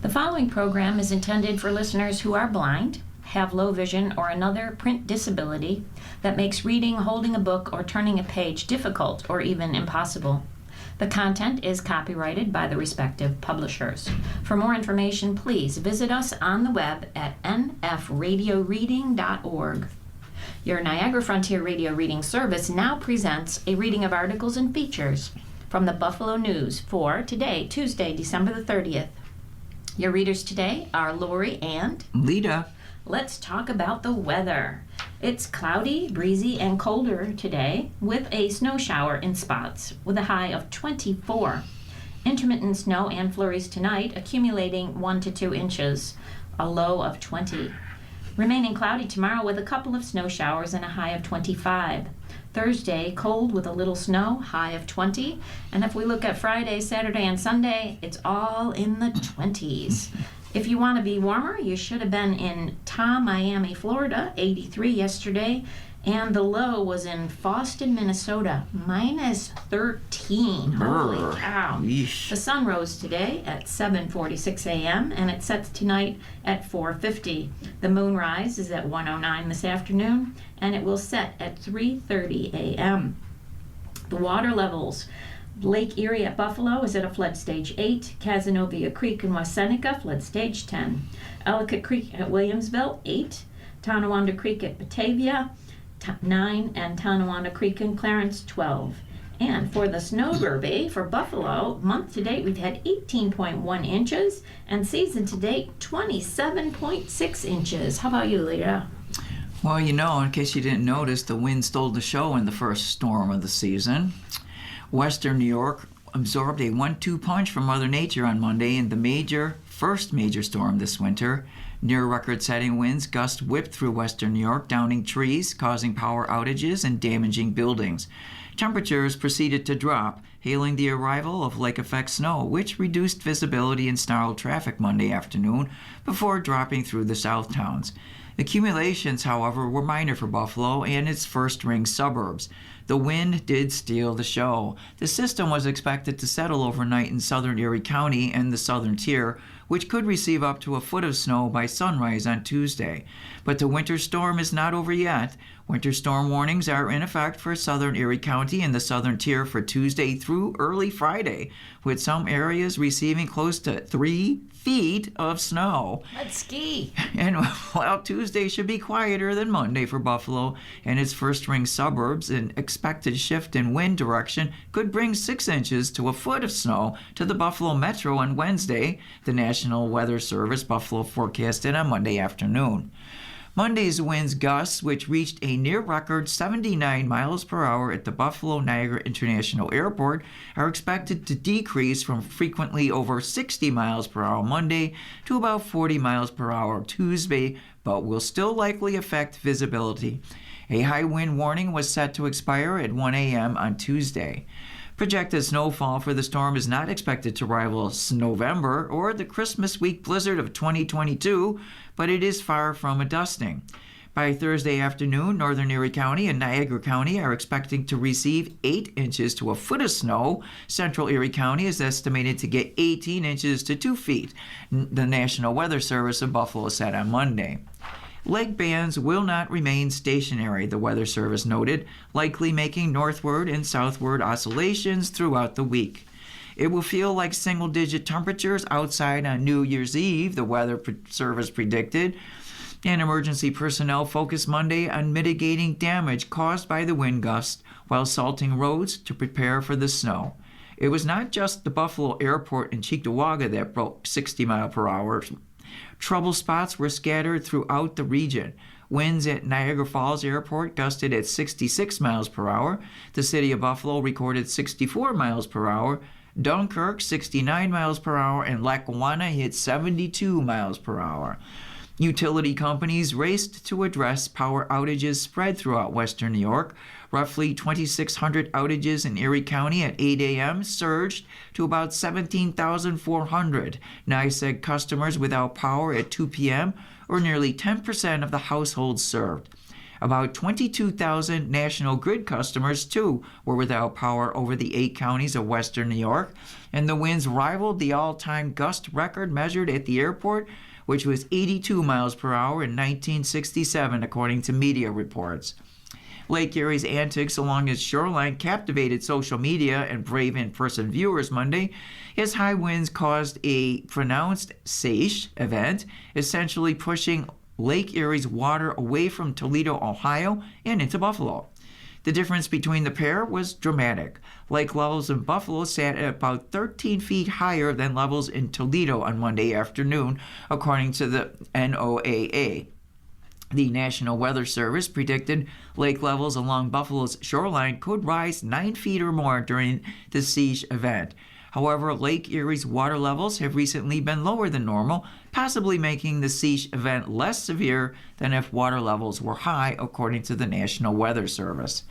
The following program is intended for listeners who are blind, have low vision, or another print disability that makes reading, holding a book, or turning a page difficult or even impossible. The content is copyrighted by the respective publishers. For more information, please visit us on the web at nfradioreading.org. Your Niagara Frontier Radio Reading Service now presents a reading of articles and features from the Buffalo News for today, Tuesday, December the 30th. Your readers today are Lori and Lita. Let's talk about the weather. It's cloudy, breezy, and colder today with a snow shower in spots with a high of 24. Intermittent snow and flurries tonight, accumulating 1 to 2 inches, a low of 20. Remaining cloudy tomorrow with a couple of snow showers and a high of 25. Thursday, cold with a little snow, high of 20. And if we look at Friday, Saturday, and Sunday, it's all in the 20s. If you want to be warmer, you should have been in Miami, Florida, 83 yesterday. And the low was in Boston, Minnesota, minus 13. Holy cow. Yeesh. The sun rose today at 7:46 a.m. and it sets tonight at 4:50. The moonrise is at 1:09 this afternoon and it will set at 3:30 a.m. The water levels. Lake Erie at Buffalo is at a flood stage 8. Cazenovia Creek in West Seneca, flood stage 10. Ellicott Creek at Williamsville, 8. Tonawanda Creek at Batavia, 9, and Tonawanda Creek in Clarence, 12. And for the snow derby for Buffalo, month to date we've had 18.1 inches, and season to date 27.6 inches. How about you, Leah? Well, in case you didn't notice, the wind stole the show in the first storm of the season. Western New York absorbed a 1-2 punch from Mother Nature on Monday in the first major storm this winter. Near record-setting winds gust whipped through western New York, downing trees, causing power outages, and damaging buildings. Temperatures proceeded to drop, hailing the arrival of lake-effect snow, which reduced visibility and snarled traffic Monday afternoon before dropping through the south towns. Accumulations, however, were minor for Buffalo and its first-ring suburbs. The wind did steal the show. The system was expected to settle overnight in southern Erie County and the southern tier, which could receive up to a foot of snow by sunrise on Tuesday. But the winter storm is not over yet. Winter storm warnings are in effect for southern Erie County and the southern tier for Tuesday through early Friday, with some areas receiving close to 3 feet of snow. Let's ski. And while Tuesday should be quieter than Monday for Buffalo and its first-ring suburbs, an expected shift in wind direction could bring 6 inches to a foot of snow to the Buffalo Metro on Wednesday, the National Weather Service Buffalo forecasted on Monday afternoon. Monday's winds gusts, which reached a near-record 79 miles per hour at the Buffalo-Niagara International Airport, are expected to decrease from frequently over 60 miles per hour Monday to about 40 miles per hour Tuesday, but will still likely affect visibility. A high wind warning was set to expire at 1 a.m. on Tuesday. Projected snowfall for the storm is not expected to rival November or the Christmas week blizzard of 2022, but it is far from a dusting. By Thursday afternoon, northern Erie County and Niagara County are expecting to receive 8 inches to a foot of snow. Central Erie County is estimated to get 18 inches to 2 feet, the National Weather Service of Buffalo said on Monday. Lake bands will not remain stationary, the Weather Service noted, likely making northward and southward oscillations throughout the week. It will feel like single-digit temperatures outside on New Year's Eve, the Weather Service predicted. And emergency personnel focused Monday on mitigating damage caused by the wind gusts while salting roads to prepare for the snow. It was not just the Buffalo Airport in Cheektowaga that broke 60 miles per hour. Trouble spots were scattered throughout the region. Winds at Niagara Falls Airport gusted at 66 miles per hour. The city of Buffalo recorded 64 miles per hour. Dunkirk, 69 miles per hour, and Lackawanna hit 72 miles per hour. Utility companies raced to address power outages spread throughout western New York. Roughly 2,600 outages in Erie County at 8 a.m. surged to about 17,400. NYSEG customers without power at 2 p.m., or nearly 10% of the households served. About 22,000 National Grid customers, too, were without power over the 8 counties of western New York, and the winds rivaled the all-time gust record measured at the airport, which was 82 miles per hour in 1967, according to media reports. Lake Erie's antics along its shoreline captivated social media and brave in-person viewers Monday, as high winds caused a pronounced seiche event, essentially pushing Lake Erie's water away from Toledo, Ohio, and into Buffalo. The difference between the pair was dramatic. Lake levels in Buffalo sat at about 13 feet higher than levels in Toledo on Monday afternoon, according to the NOAA. The National Weather Service predicted lake levels along Buffalo's shoreline could rise 9 feet or more during the siege event. However, Lake Erie's water levels have recently been lower than normal, possibly making the siege event less severe than if water levels were high, according to the National Weather Service.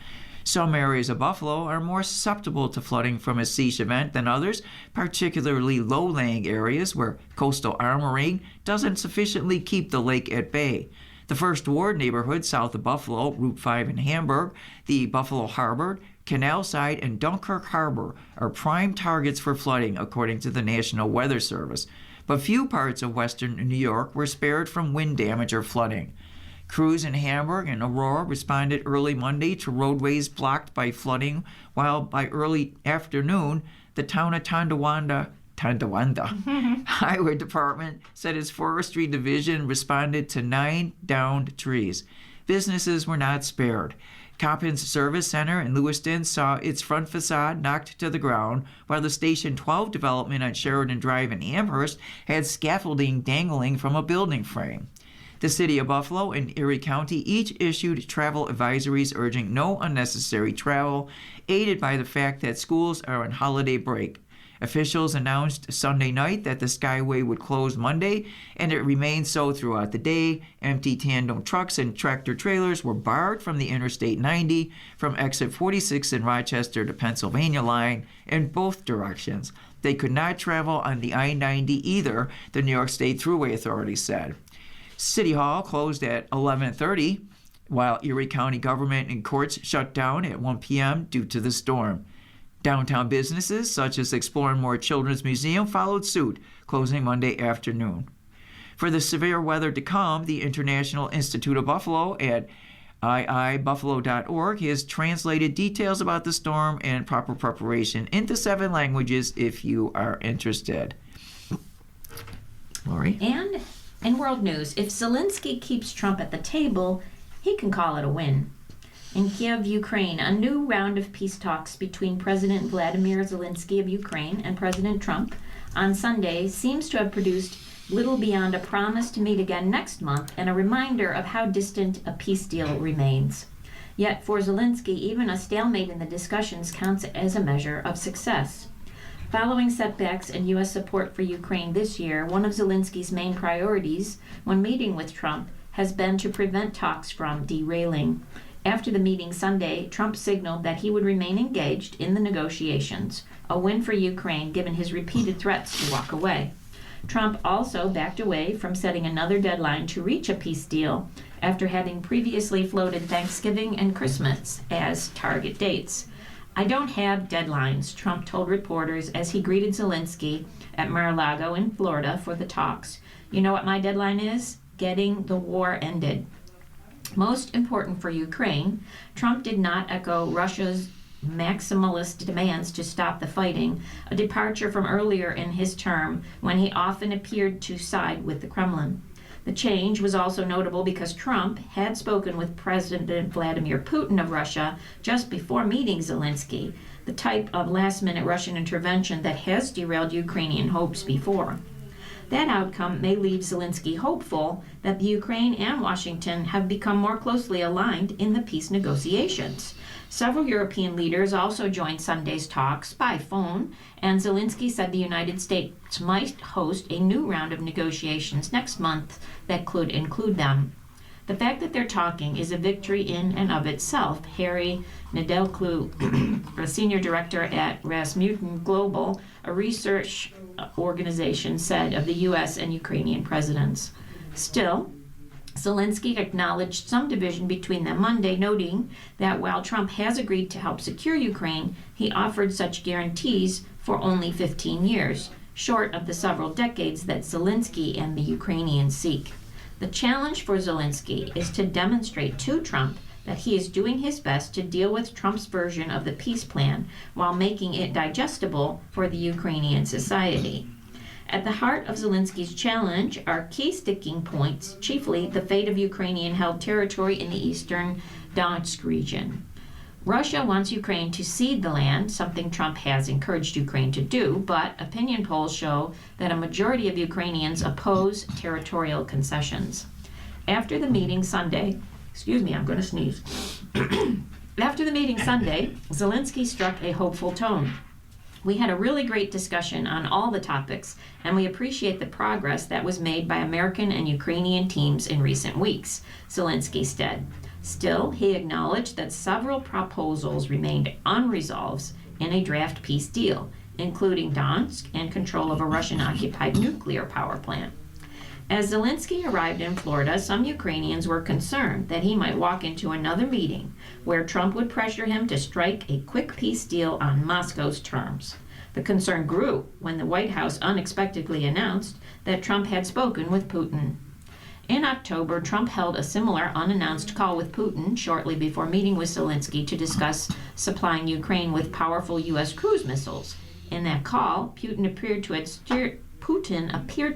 Some areas of Buffalo are more susceptible to flooding from a siege event than others, particularly low-lying areas where coastal armoring doesn't sufficiently keep the lake at bay. The First Ward neighborhood south of Buffalo, Route 5 in Hamburg, the Buffalo Harbor, Canal Side, and Dunkirk Harbor are prime targets for flooding, according to the National Weather Service. But few parts of western New York were spared from wind damage or flooding. Crews in Hamburg and Aurora responded early Monday to roadways blocked by flooding, while by early afternoon, the town of Tonawanda Highway Department said its forestry division responded to 9 downed trees. Businesses were not spared. Coppins Service Center in Lewiston saw its front facade knocked to the ground, while the Station 12 development on Sheridan Drive in Amherst had scaffolding dangling from a building frame. The City of Buffalo and Erie County each issued travel advisories urging no unnecessary travel, aided by the fact that schools are on holiday break. Officials announced Sunday night that the Skyway would close Monday, and it remained so throughout the day. Empty tandem trucks and tractor trailers were barred from the Interstate 90 from exit 46 in Rochester to Pennsylvania line in both directions. They could not travel on the I-90 either, the New York State Thruway Authority said. City Hall closed at 11:30, while Erie County government and courts shut down at 1 p.m. due to the storm. Downtown businesses, such as Explore and More Children's Museum, followed suit, closing Monday afternoon. For the severe weather to come, the International Institute of Buffalo at iibuffalo.org has translated details about the storm and proper preparation into 7 languages if you are interested. Lori? And in world news, if Zelensky keeps Trump at the table, he can call it a win. In Kiev, Ukraine, a new round of peace talks between President Vladimir Zelensky of Ukraine and President Trump on Sunday seems to have produced little beyond a promise to meet again next month and a reminder of how distant a peace deal remains. Yet for Zelensky, even a stalemate in the discussions counts as a measure of success. Following setbacks in U.S. support for Ukraine this year, one of Zelensky's main priorities when meeting with Trump has been to prevent talks from derailing. After the meeting Sunday, Trump signaled that he would remain engaged in the negotiations, a win for Ukraine given his repeated threats to walk away. Trump also backed away from setting another deadline to reach a peace deal after having previously floated Thanksgiving and Christmas as target dates. "I don't have deadlines," Trump told reporters as he greeted Zelensky at Mar-a-Lago in Florida for the talks. "You know what my deadline is? Getting the war ended." Most important for Ukraine, Trump did not echo Russia's maximalist demands to stop the fighting, a departure from earlier in his term when he often appeared to side with the Kremlin. The change was also notable because Trump had spoken with President Vladimir Putin of Russia just before meeting Zelensky, the type of last-minute Russian intervention that has derailed Ukrainian hopes before. That outcome may leave Zelensky hopeful that the Ukraine and Washington have become more closely aligned in the peace negotiations. Several European leaders also joined Sunday's talks by phone, and Zelensky said the United States might host a new round of negotiations next month that could include them. The fact that they're talking is a victory in and of itself, Harry Nedelcu, a senior director at Rasmussen Global, a research organization, said of the U.S. and Ukrainian presidents. Still, Zelensky acknowledged some division between them Monday, noting that while Trump has agreed to help secure Ukraine, he offered such guarantees for only 15 years, short of the several decades that Zelensky and the Ukrainians seek. The challenge for Zelensky is to demonstrate to Trump that he is doing his best to deal with Trump's version of the peace plan while making it digestible for the Ukrainian society. At the heart of Zelensky's challenge are key sticking points, chiefly the fate of Ukrainian-held territory in the eastern Donetsk region. Russia wants Ukraine to cede the land, something Trump has encouraged Ukraine to do, but opinion polls show that a majority of Ukrainians oppose territorial concessions. After the meeting Sunday, After the meeting Sunday, Zelensky struck a hopeful tone. We had a really great discussion on all the topics, and we appreciate the progress that was made by American and Ukrainian teams in recent weeks, Zelensky said. Still, he acknowledged that several proposals remained unresolved in a draft peace deal, including Donetsk and control of a Russian-occupied nuclear power plant. As Zelensky arrived in Florida, some Ukrainians were concerned that he might walk into another meeting where Trump would pressure him to strike a quick peace deal on Moscow's terms. The concern grew when the White House unexpectedly announced that Trump had spoken with Putin. In October, Trump held a similar unannounced call with Putin shortly before meeting with Zelensky to discuss supplying Ukraine with powerful U.S. cruise missiles. In that call, Putin appeared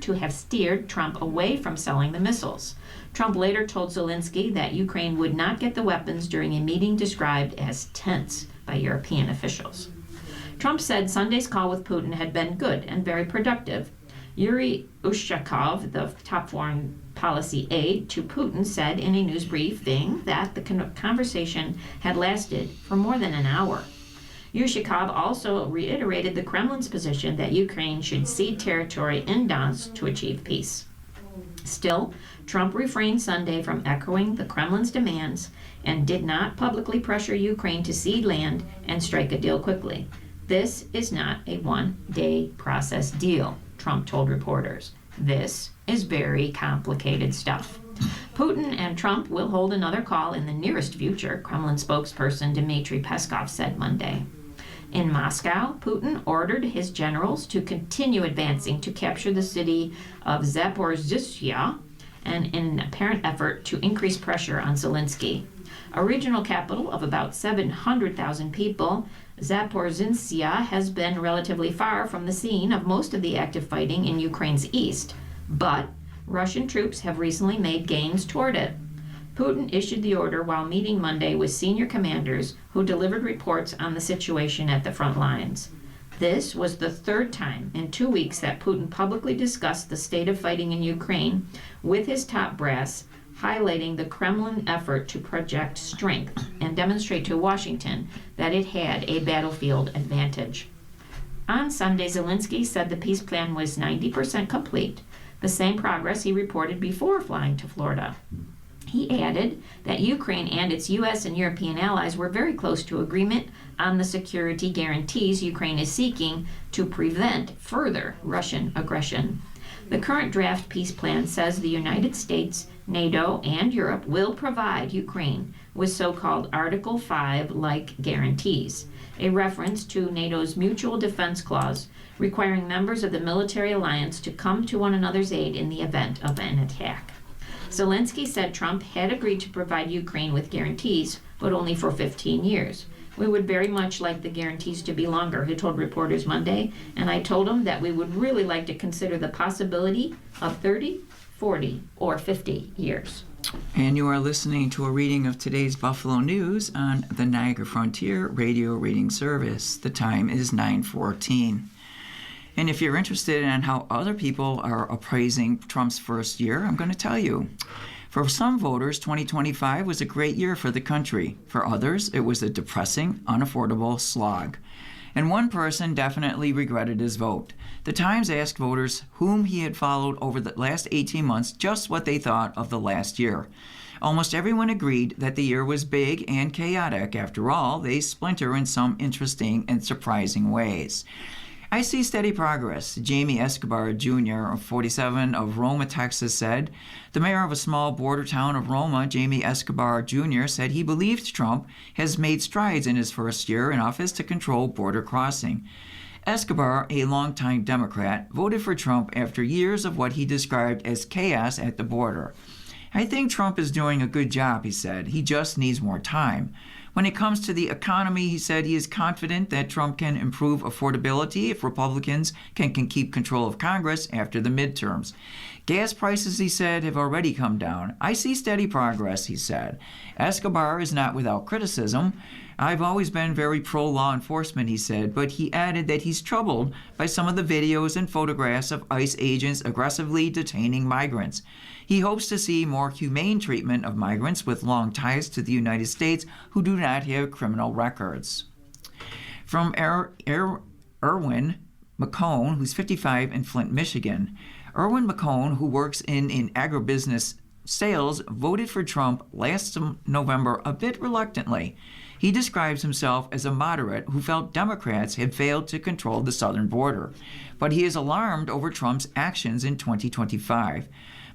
to have steered Trump away from selling the missiles. Trump later told Zelensky that Ukraine would not get the weapons during a meeting described as tense by European officials. Trump said Sunday's call with Putin had been good and very productive. Yuri Ushakov, the top foreign policy aide to Putin, said in a news briefing that the conversation had lasted for more than an hour. Yushakov also reiterated the Kremlin's position that Ukraine should cede territory in Donetsk to achieve peace. Still, Trump refrained Sunday from echoing the Kremlin's demands and did not publicly pressure Ukraine to cede land and strike a deal quickly. This is not a one-day process deal, Trump told reporters. This is very complicated stuff. Putin and Trump will hold another call in the nearest future, Kremlin spokesperson Dmitry Peskov said Monday. In Moscow, Putin ordered his generals to continue advancing to capture the city of Zaporizhzhia, and in an apparent effort to increase pressure on Zelensky. A regional capital of about 700,000 people, Zaporizhzhia has been relatively far from the scene of most of the active fighting in Ukraine's east, but Russian troops have recently made gains toward it. Putin issued the order while meeting Monday with senior commanders who delivered reports on the situation at the front lines. This was the third time in 2 weeks that Putin publicly discussed the state of fighting in Ukraine with his top brass, highlighting the Kremlin effort to project strength and demonstrate to Washington that it had a battlefield advantage. On Sunday, Zelensky said the peace plan was 90% complete, the same progress he reported before flying to Florida. He added that Ukraine and its U.S. and European allies were very close to agreement on the security guarantees Ukraine is seeking to prevent further Russian aggression. The current draft peace plan says the United States, NATO, and Europe will provide Ukraine with so-called Article 5-like guarantees, a reference to NATO's Mutual Defense Clause, requiring members of the military alliance to come to one another's aid in the event of an attack. Zelensky said Trump had agreed to provide Ukraine with guarantees, but only for 15 years. We would very much like the guarantees to be longer, he told reporters Monday, and I told him that we would really like to consider the possibility of 30, 40, or 50 years. And you are listening to a reading of today's Buffalo News on the Niagara Frontier Radio Reading Service. The time is 9:14. And if you're interested in how other people are appraising Trump's first year, I'm going to tell you. For some voters, 2025 was a great year for the country. For others, it was a depressing, unaffordable slog. And one person definitely regretted his vote. The Times asked voters whom he had followed over the last 18 months just what they thought of the last year. Almost everyone agreed that the year was big and chaotic. After all, they splinter in some interesting and surprising ways. I see steady progress, Jamie Escobar Jr., 47, of Roma, Texas, said. The mayor of a small border town of Roma, Jamie Escobar Jr., said he believes Trump has made strides in his first year in office to control border crossing. Escobar, a longtime Democrat, voted for Trump after years of what he described as chaos at the border. I think Trump is doing a good job, he said. He just needs more time. When it comes to the economy, he said he is confident that Trump can improve affordability if Republicans can keep control of Congress after the midterms. Gas prices, he said, have already come down. I see steady progress, he said. Escobar is not without criticism. I've always been very pro-law enforcement, he said, but he added that he's troubled by some of the videos and photographs of ICE agents aggressively detaining migrants. He hopes to see more humane treatment of migrants with long ties to the United States who do not have criminal records. From Erwin McCone, who's 55 in Flint, Michigan. Erwin McCone, who works in agribusiness sales, voted for Trump last November a bit reluctantly. He describes himself as a moderate who felt Democrats had failed to control the southern border, but he is alarmed over Trump's actions in 2025.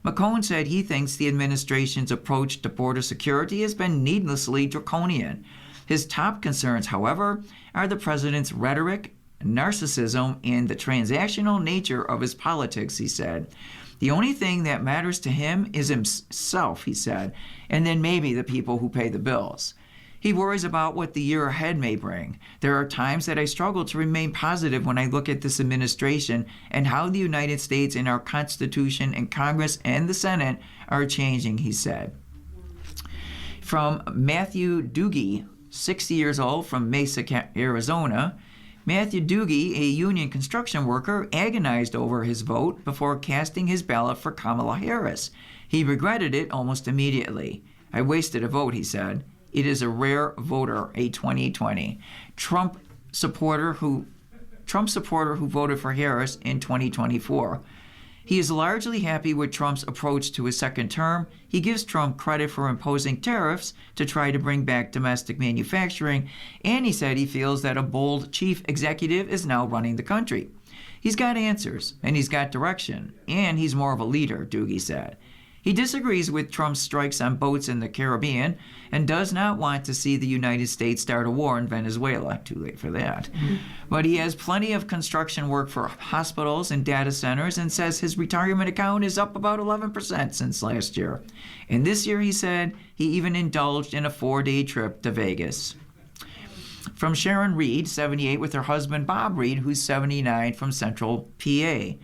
McCone said he thinks the administration's approach to border security has been needlessly draconian. His top concerns, however, are the president's rhetoric, narcissism, and the transactional nature of his politics, he said. The only thing that matters to him is himself, he said, and then maybe the people who pay the bills. He worries about what the year ahead may bring. There are times that I struggle to remain positive when I look at this administration and how the United States and our Constitution and Congress and the Senate are changing, he said. From Matthew Doogie, 60 years old, from Mesa, Arizona. Matthew Doogie, a union construction worker, agonized over his vote before casting his ballot for Kamala Harris. He regretted it almost immediately. I wasted a vote, he said. It is a rare voter, a 2020 Trump supporter who voted for Harris in 2024. He is largely happy with Trump's approach to his second term. He gives Trump credit for imposing tariffs to try to bring back domestic manufacturing, and he said he feels that a bold chief executive is now running the country. He's got answers, and he's got direction, and he's more of a leader, Doogie said. He disagrees with Trump's strikes on boats in the Caribbean and does not want to see the United States start a war in Venezuela. Too late for that. But he has plenty of construction work for hospitals and data centers and says his retirement account is up about 11% since last year. And this year, he said, he even indulged in a 4-day trip to Vegas. From Sharon Reed, 78, with her husband Bob Reed, who's 79, from Central PA.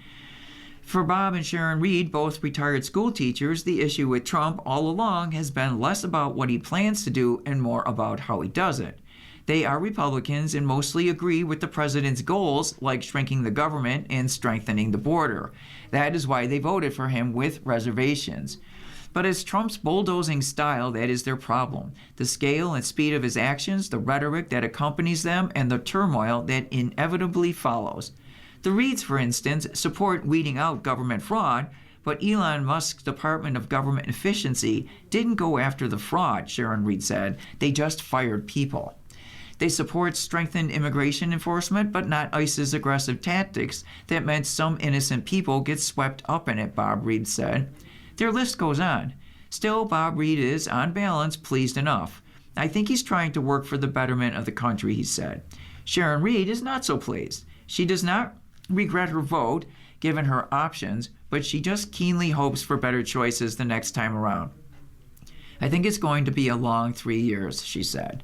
For Bob and Sharon Reed, both retired school teachers, the issue with Trump all along has been less about what he plans to do and more about how he does it. They are Republicans and mostly agree with the president's goals, like shrinking the government and strengthening the border. That is why they voted for him with reservations. But it's Trump's bulldozing style that is their problem. The scale and speed of his actions, the rhetoric that accompanies them, and the turmoil that inevitably follows. The Reeds, for instance, support weeding out government fraud, but Elon Musk's Department of Government Efficiency didn't go after the fraud, Sharon Reed said. They just fired people. They support strengthened immigration enforcement, but not ICE's aggressive tactics that meant some innocent people get swept up in it, Bob Reed said. Their list goes on. Still, Bob Reed is, on balance, pleased enough. I think he's trying to work for the betterment of the country, he said. Sharon Reed is not so pleased. She does not regret her vote, given her options, but she just keenly hopes for better choices the next time around. I think it's going to be a long 3 years, she said.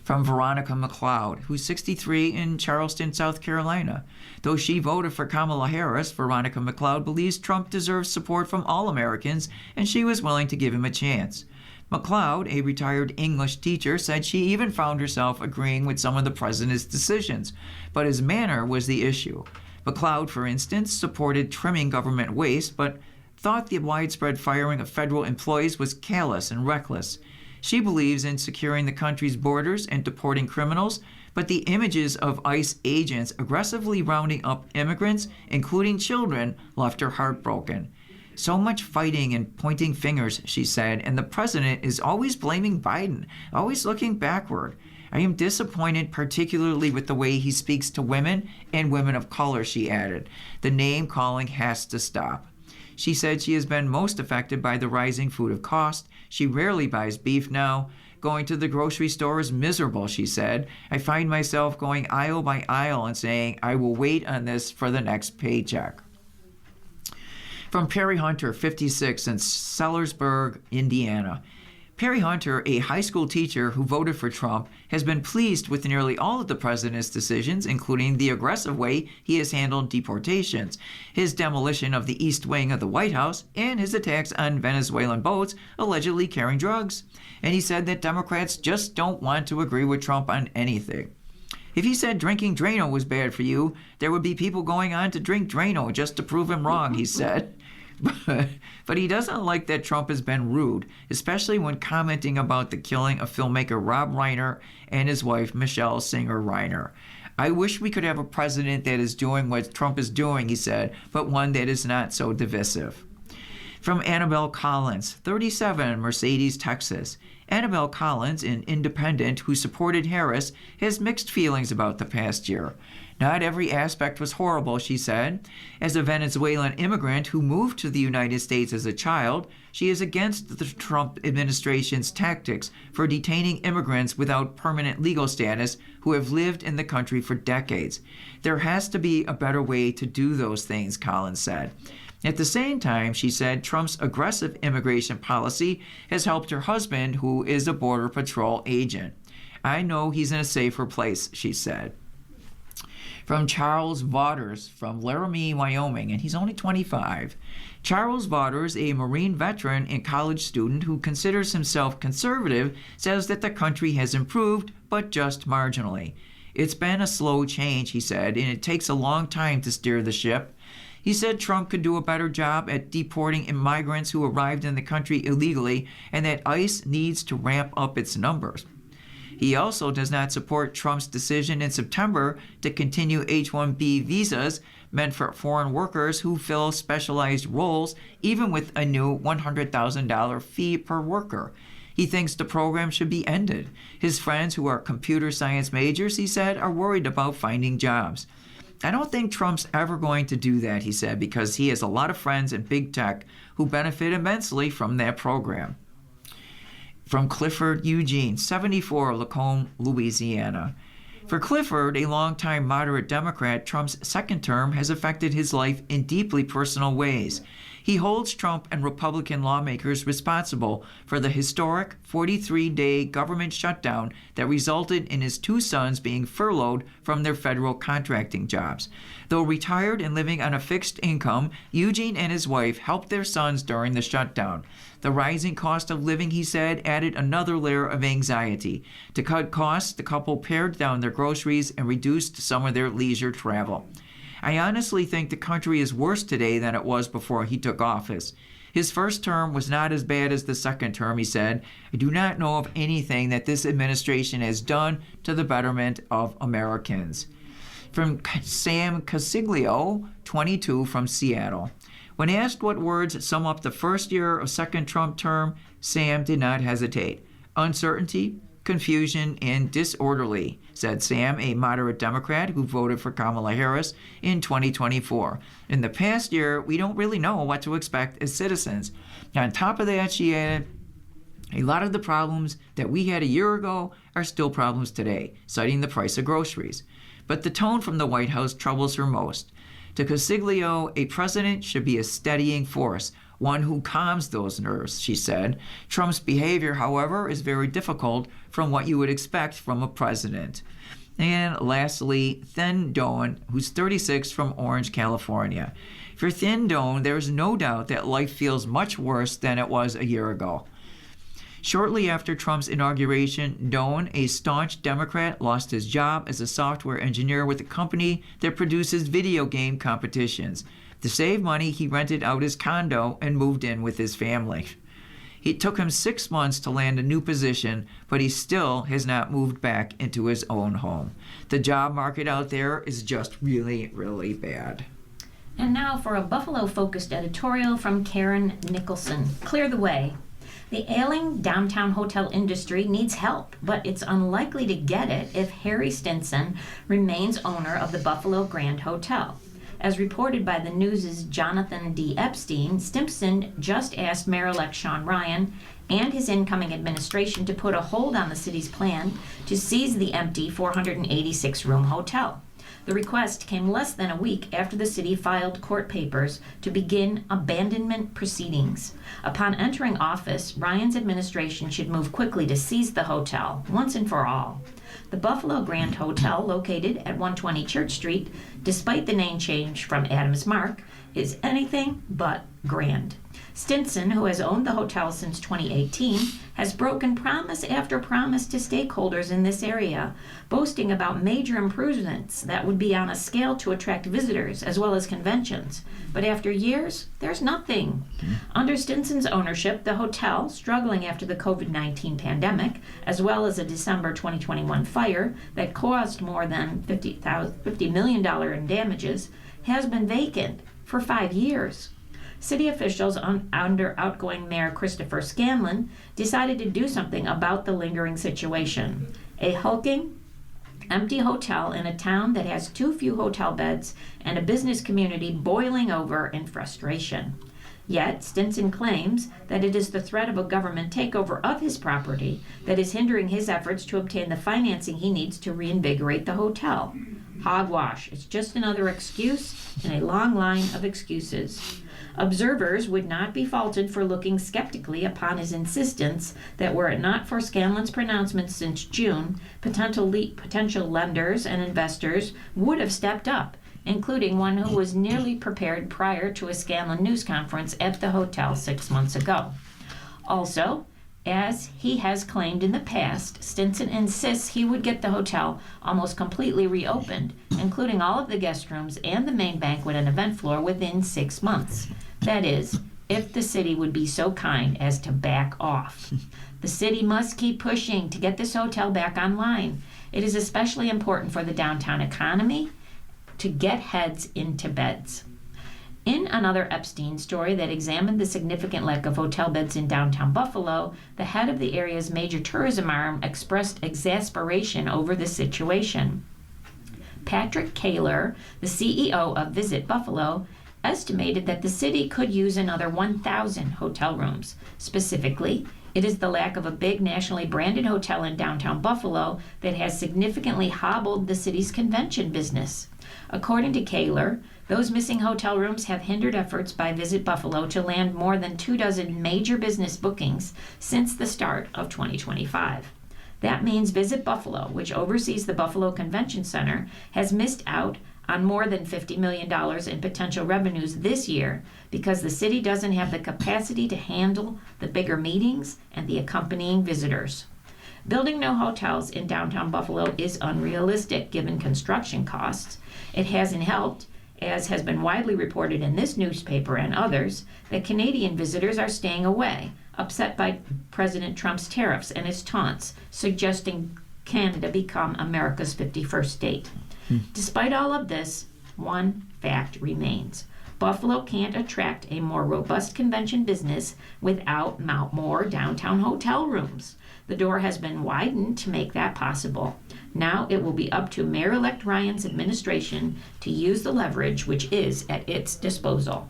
From Veronica McLeod, who's 63 in Charleston, South Carolina. Though she voted for Kamala Harris, Veronica McLeod believes Trump deserves support from all Americans, and she was willing to give him a chance. McLeod, a retired English teacher, said she even found herself agreeing with some of the president's decisions, but his manner was the issue. McLeod, for instance, supported trimming government waste, but thought the widespread firing of federal employees was callous and reckless. She believes in securing the country's borders and deporting criminals, but the images of ICE agents aggressively rounding up immigrants, including children, left her heartbroken. So much fighting and pointing fingers, she said, and the president is always blaming Biden, always looking backward. I am disappointed particularly with the way he speaks to women and women of color, she added. The name calling has to stop. She said she has been most affected by the rising food cost. She rarely buys beef now. Going to the grocery store is miserable, she said. I find myself going aisle by aisle and saying, I will wait on this for the next paycheck. From Perry Hunter, 56, in Sellersburg, Indiana. Perry Hunter, a high school teacher who voted for Trump, has been pleased with nearly all of the president's decisions, including the aggressive way he has handled deportations, his demolition of the East Wing of the White House, and his attacks on Venezuelan boats allegedly carrying drugs. And he said that Democrats just don't want to agree with Trump on anything. If he said drinking Drano was bad for you, there would be people going on to drink Drano just to prove him wrong, he said. But he doesn't like that Trump has been rude, especially when commenting about the killing of filmmaker Rob Reiner and his wife Michelle Singer Reiner. I wish we could have a president that is doing what Trump is doing, he said, but one that is not so divisive. From Annabelle Collins, 37, Mercedes, Texas. Annabelle Collins, an independent who supported Harris, has mixed feelings about the past year. Not every aspect was horrible, she said. As a Venezuelan immigrant who moved to the United States as a child, she is against the Trump administration's tactics for detaining immigrants without permanent legal status who have lived in the country for decades. There has to be a better way to do those things, Collins said. At the same time, she said Trump's aggressive immigration policy has helped her husband, who is a Border Patrol agent. I know he's in a safer place, she said. From Charles Vaughters from Laramie, Wyoming, and he's only 25. Charles Vaughters, a Marine veteran and college student who considers himself conservative, says that the country has improved, but just marginally. It's been a slow change, he said, and it takes a long time to steer the ship. He said Trump could do a better job at deporting immigrants who arrived in the country illegally, and that ICE needs to ramp up its numbers. He also does not support Trump's decision in September to continue H-1B visas meant for foreign workers who fill specialized roles, even with a new $100,000 fee per worker. He thinks the program should be ended. His friends who are computer science majors, he said, are worried about finding jobs. I don't think Trump's ever going to do that, he said, because he has a lot of friends in big tech who benefit immensely from that program. From Clifford Eugene, 74, Lacombe, Louisiana. For Clifford, a longtime moderate Democrat, Trump's second term has affected his life in deeply personal ways. He holds Trump and Republican lawmakers responsible for the historic 43-day government shutdown that resulted in his two sons being furloughed from their federal contracting jobs. Though retired and living on a fixed income, Eugene and his wife helped their sons during the shutdown. The rising cost of living, he said, added another layer of anxiety. To cut costs, the couple pared down their groceries and reduced some of their leisure travel. I honestly think the country is worse today than it was before he took office. His first term was not as bad as the second term, he said. I do not know of anything that this administration has done to the betterment of Americans. From Sam Casiglio, 22, from Seattle. When asked what words sum up the first year of second Trump term, Sam did not hesitate. Uncertainty, confusion, and disorderly, said Sam, a moderate Democrat who voted for Kamala Harris in 2024. In the past year, we don't really know what to expect as citizens. On top of that, she added, a lot of the problems that we had a year ago are still problems today, citing the price of groceries. But the tone from the White House troubles her most. To Casiglio, a president should be a steadying force, one who calms those nerves, she said. Trump's behavior, however, is very difficult from what you would expect from a president. And lastly, Thin Doan, who's 36, from Orange, California. For Thin Doan, there is no doubt that life feels much worse than it was a year ago. Shortly after Trump's inauguration, Doan, a staunch Democrat, lost his job as a software engineer with a company that produces video game competitions. To save money, he rented out his condo and moved in with his family. It took him 6 months to land a new position, but he still has not moved back into his own home. The job market out there is just really, really bad. And now for a Buffalo-focused editorial from Karen Nicholson. Clear the way. The ailing downtown hotel industry needs help, but it's unlikely to get it if Harry Stinson remains owner of the Buffalo Grand Hotel. As reported by the News' Jonathan D. Epstein, Stimson just asked Mayor-elect Sean Ryan and his incoming administration to put a hold on the city's plan to seize the empty 486-room hotel. The request came less than a week after the city filed court papers to begin abandonment proceedings. Upon entering office, Ryan's administration should move quickly to seize the hotel once and for all. The Buffalo Grand Hotel, located at 120 Church Street, despite the name change from Adams Mark, is anything but grand. Stinson, who has owned the hotel since 2018, has broken promise after promise to stakeholders in this area, boasting about major improvements that would be on a scale to attract visitors as well as conventions. But after years, there's nothing. Under Stinson's ownership, the hotel, struggling after the COVID-19 pandemic, as well as a December 2021 fire that caused more than $50 million in damages, has been vacant for 5 years. City officials under outgoing Mayor Christopher Scanlon decided to do something about the lingering situation. A hulking, empty hotel in a town that has too few hotel beds and a business community boiling over in frustration. Yet, Stinson claims that it is the threat of a government takeover of his property that is hindering his efforts to obtain the financing he needs to reinvigorate the hotel. Hogwash. It's just another excuse in a long line of excuses. Observers would not be faulted for looking skeptically upon his insistence that were it not for Scanlon's pronouncements since June, potential lenders and investors would have stepped up, including one who was nearly prepared prior to a Scanlon news conference at the hotel 6 months ago. Also, as he has claimed in the past, Stinson insists he would get the hotel almost completely reopened, including all of the guest rooms and the main banquet and event floor within 6 months. That is, if the city would be so kind as to back off. The city must keep pushing to get this hotel back online. It is especially important for the downtown economy to get heads into beds. In another Epstein story that examined the significant lack of hotel beds in downtown Buffalo, the head of the area's major tourism arm expressed exasperation over the situation. Patrick Kaler, the CEO of Visit Buffalo, estimated that the city could use another 1,000 hotel rooms. Specifically, it is the lack of a big nationally branded hotel in downtown Buffalo that has significantly hobbled the city's convention business. According to Kaler, those missing hotel rooms have hindered efforts by Visit Buffalo to land more than 24 major business bookings since the start of 2025. That means Visit Buffalo, which oversees the Buffalo Convention Center, has missed out on more than $50 million in potential revenues this year because the city doesn't have the capacity to handle the bigger meetings and the accompanying visitors. Building no hotels in downtown Buffalo is unrealistic given construction costs. It hasn't helped, as has been widely reported in this newspaper and others, that Canadian visitors are staying away, upset by President Trump's tariffs and his taunts, suggesting Canada become America's 51st state. Despite all of this, one fact remains. Buffalo can't attract a more robust convention business without more downtown hotel rooms. The door has been widened to make that possible. Now it will be up to Mayor-elect Ryan's administration to use the leverage which is at its disposal.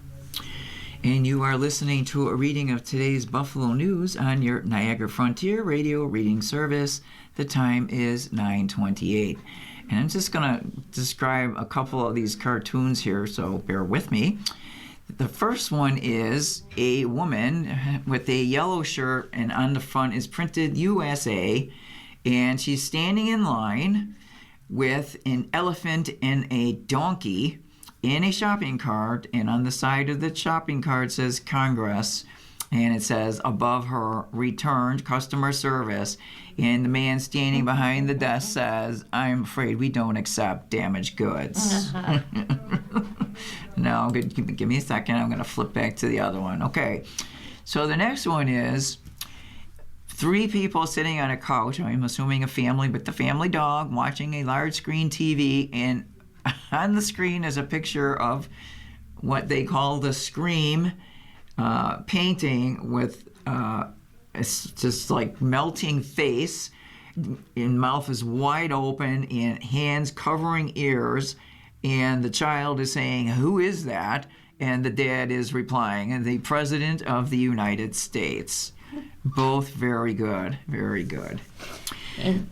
And you are listening to a reading of today's Buffalo News on your Niagara Frontier Radio reading service. The time is 9:28. And I'm just going to describe a couple of these cartoons here, so bear with me. The first one is a woman with a yellow shirt, and on the front is printed USA, and she's standing in line with an elephant and a donkey in a shopping cart, and on the side of the shopping cart says Congress, and it says above her, returned customer service, and the man standing behind the desk says, I'm afraid we don't accept damaged goods. No, give me a second, I'm going to flip back to the other one. Okay, so the next one is 3 people sitting on a couch, I'm assuming a family, but the family dog watching a large screen TV, and on the screen is a picture of what they call the Scream painting with It's just like melting face, and mouth is wide open, and hands covering ears. And the child is saying, "Who is that?" And the dad is replying, "The President of the United States." Both very good, very good. And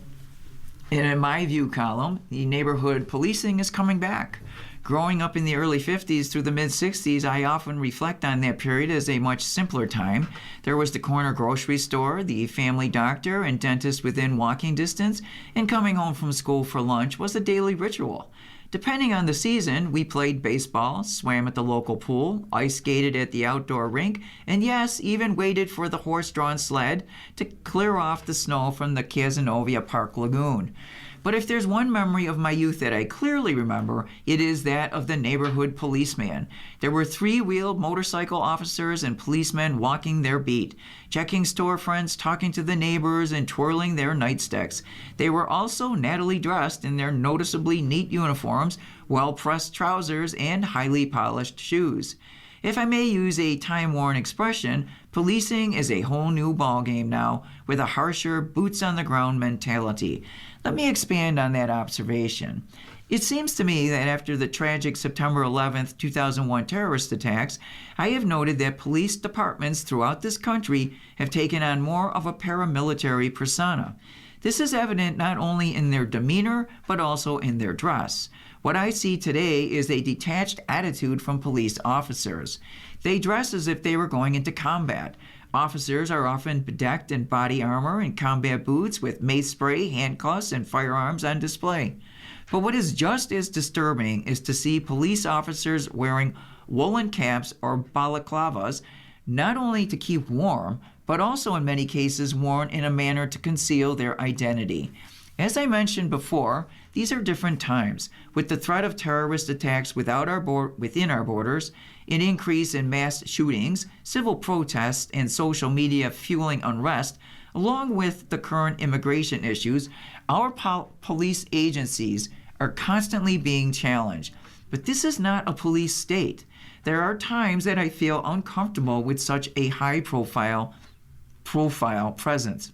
And in my view column, the neighborhood policing is coming back. Growing up in the early 50s through the mid 60s, I often reflect on that period as a much simpler time. There was the corner grocery store, the family doctor and dentist within walking distance, and coming home from school for lunch was a daily ritual. Depending on the season, we played baseball, swam at the local pool, ice skated at the outdoor rink, and yes, even waited for the horse-drawn sled to clear off the snow from the Cazenovia Park Lagoon. But if there's one memory of my youth that I clearly remember, it is that of the neighborhood policeman. There were three-wheeled motorcycle officers and policemen walking their beat, checking storefronts, talking to the neighbors, and twirling their nightsticks. They were also nattily dressed in their noticeably neat uniforms, well-pressed trousers, and highly polished shoes. If I may use a time-worn expression, policing is a whole new ballgame now, with a harsher, boots-on-the-ground mentality. Let me expand on that observation. It seems to me that after the tragic September 11th, 2001 terrorist attacks, I have noted that police departments throughout this country have taken on more of a paramilitary persona. This is evident not only in their demeanor, but also in their dress. What I see today is a detached attitude from police officers. They dress as if they were going into combat. Officers are often bedecked in body armor and combat boots with mace spray, handcuffs, and firearms on display. But what is just as disturbing is to see police officers wearing woolen caps or balaclavas, not only to keep warm, but also in many cases worn in a manner to conceal their identity. As I mentioned before, these are different times. With the threat of terrorist attacks within our borders, an increase in mass shootings, civil protests, and social media fueling unrest, along with the current immigration issues, our police agencies are constantly being challenged. But this is not a police state. There are times that I feel uncomfortable with such a high profile presence.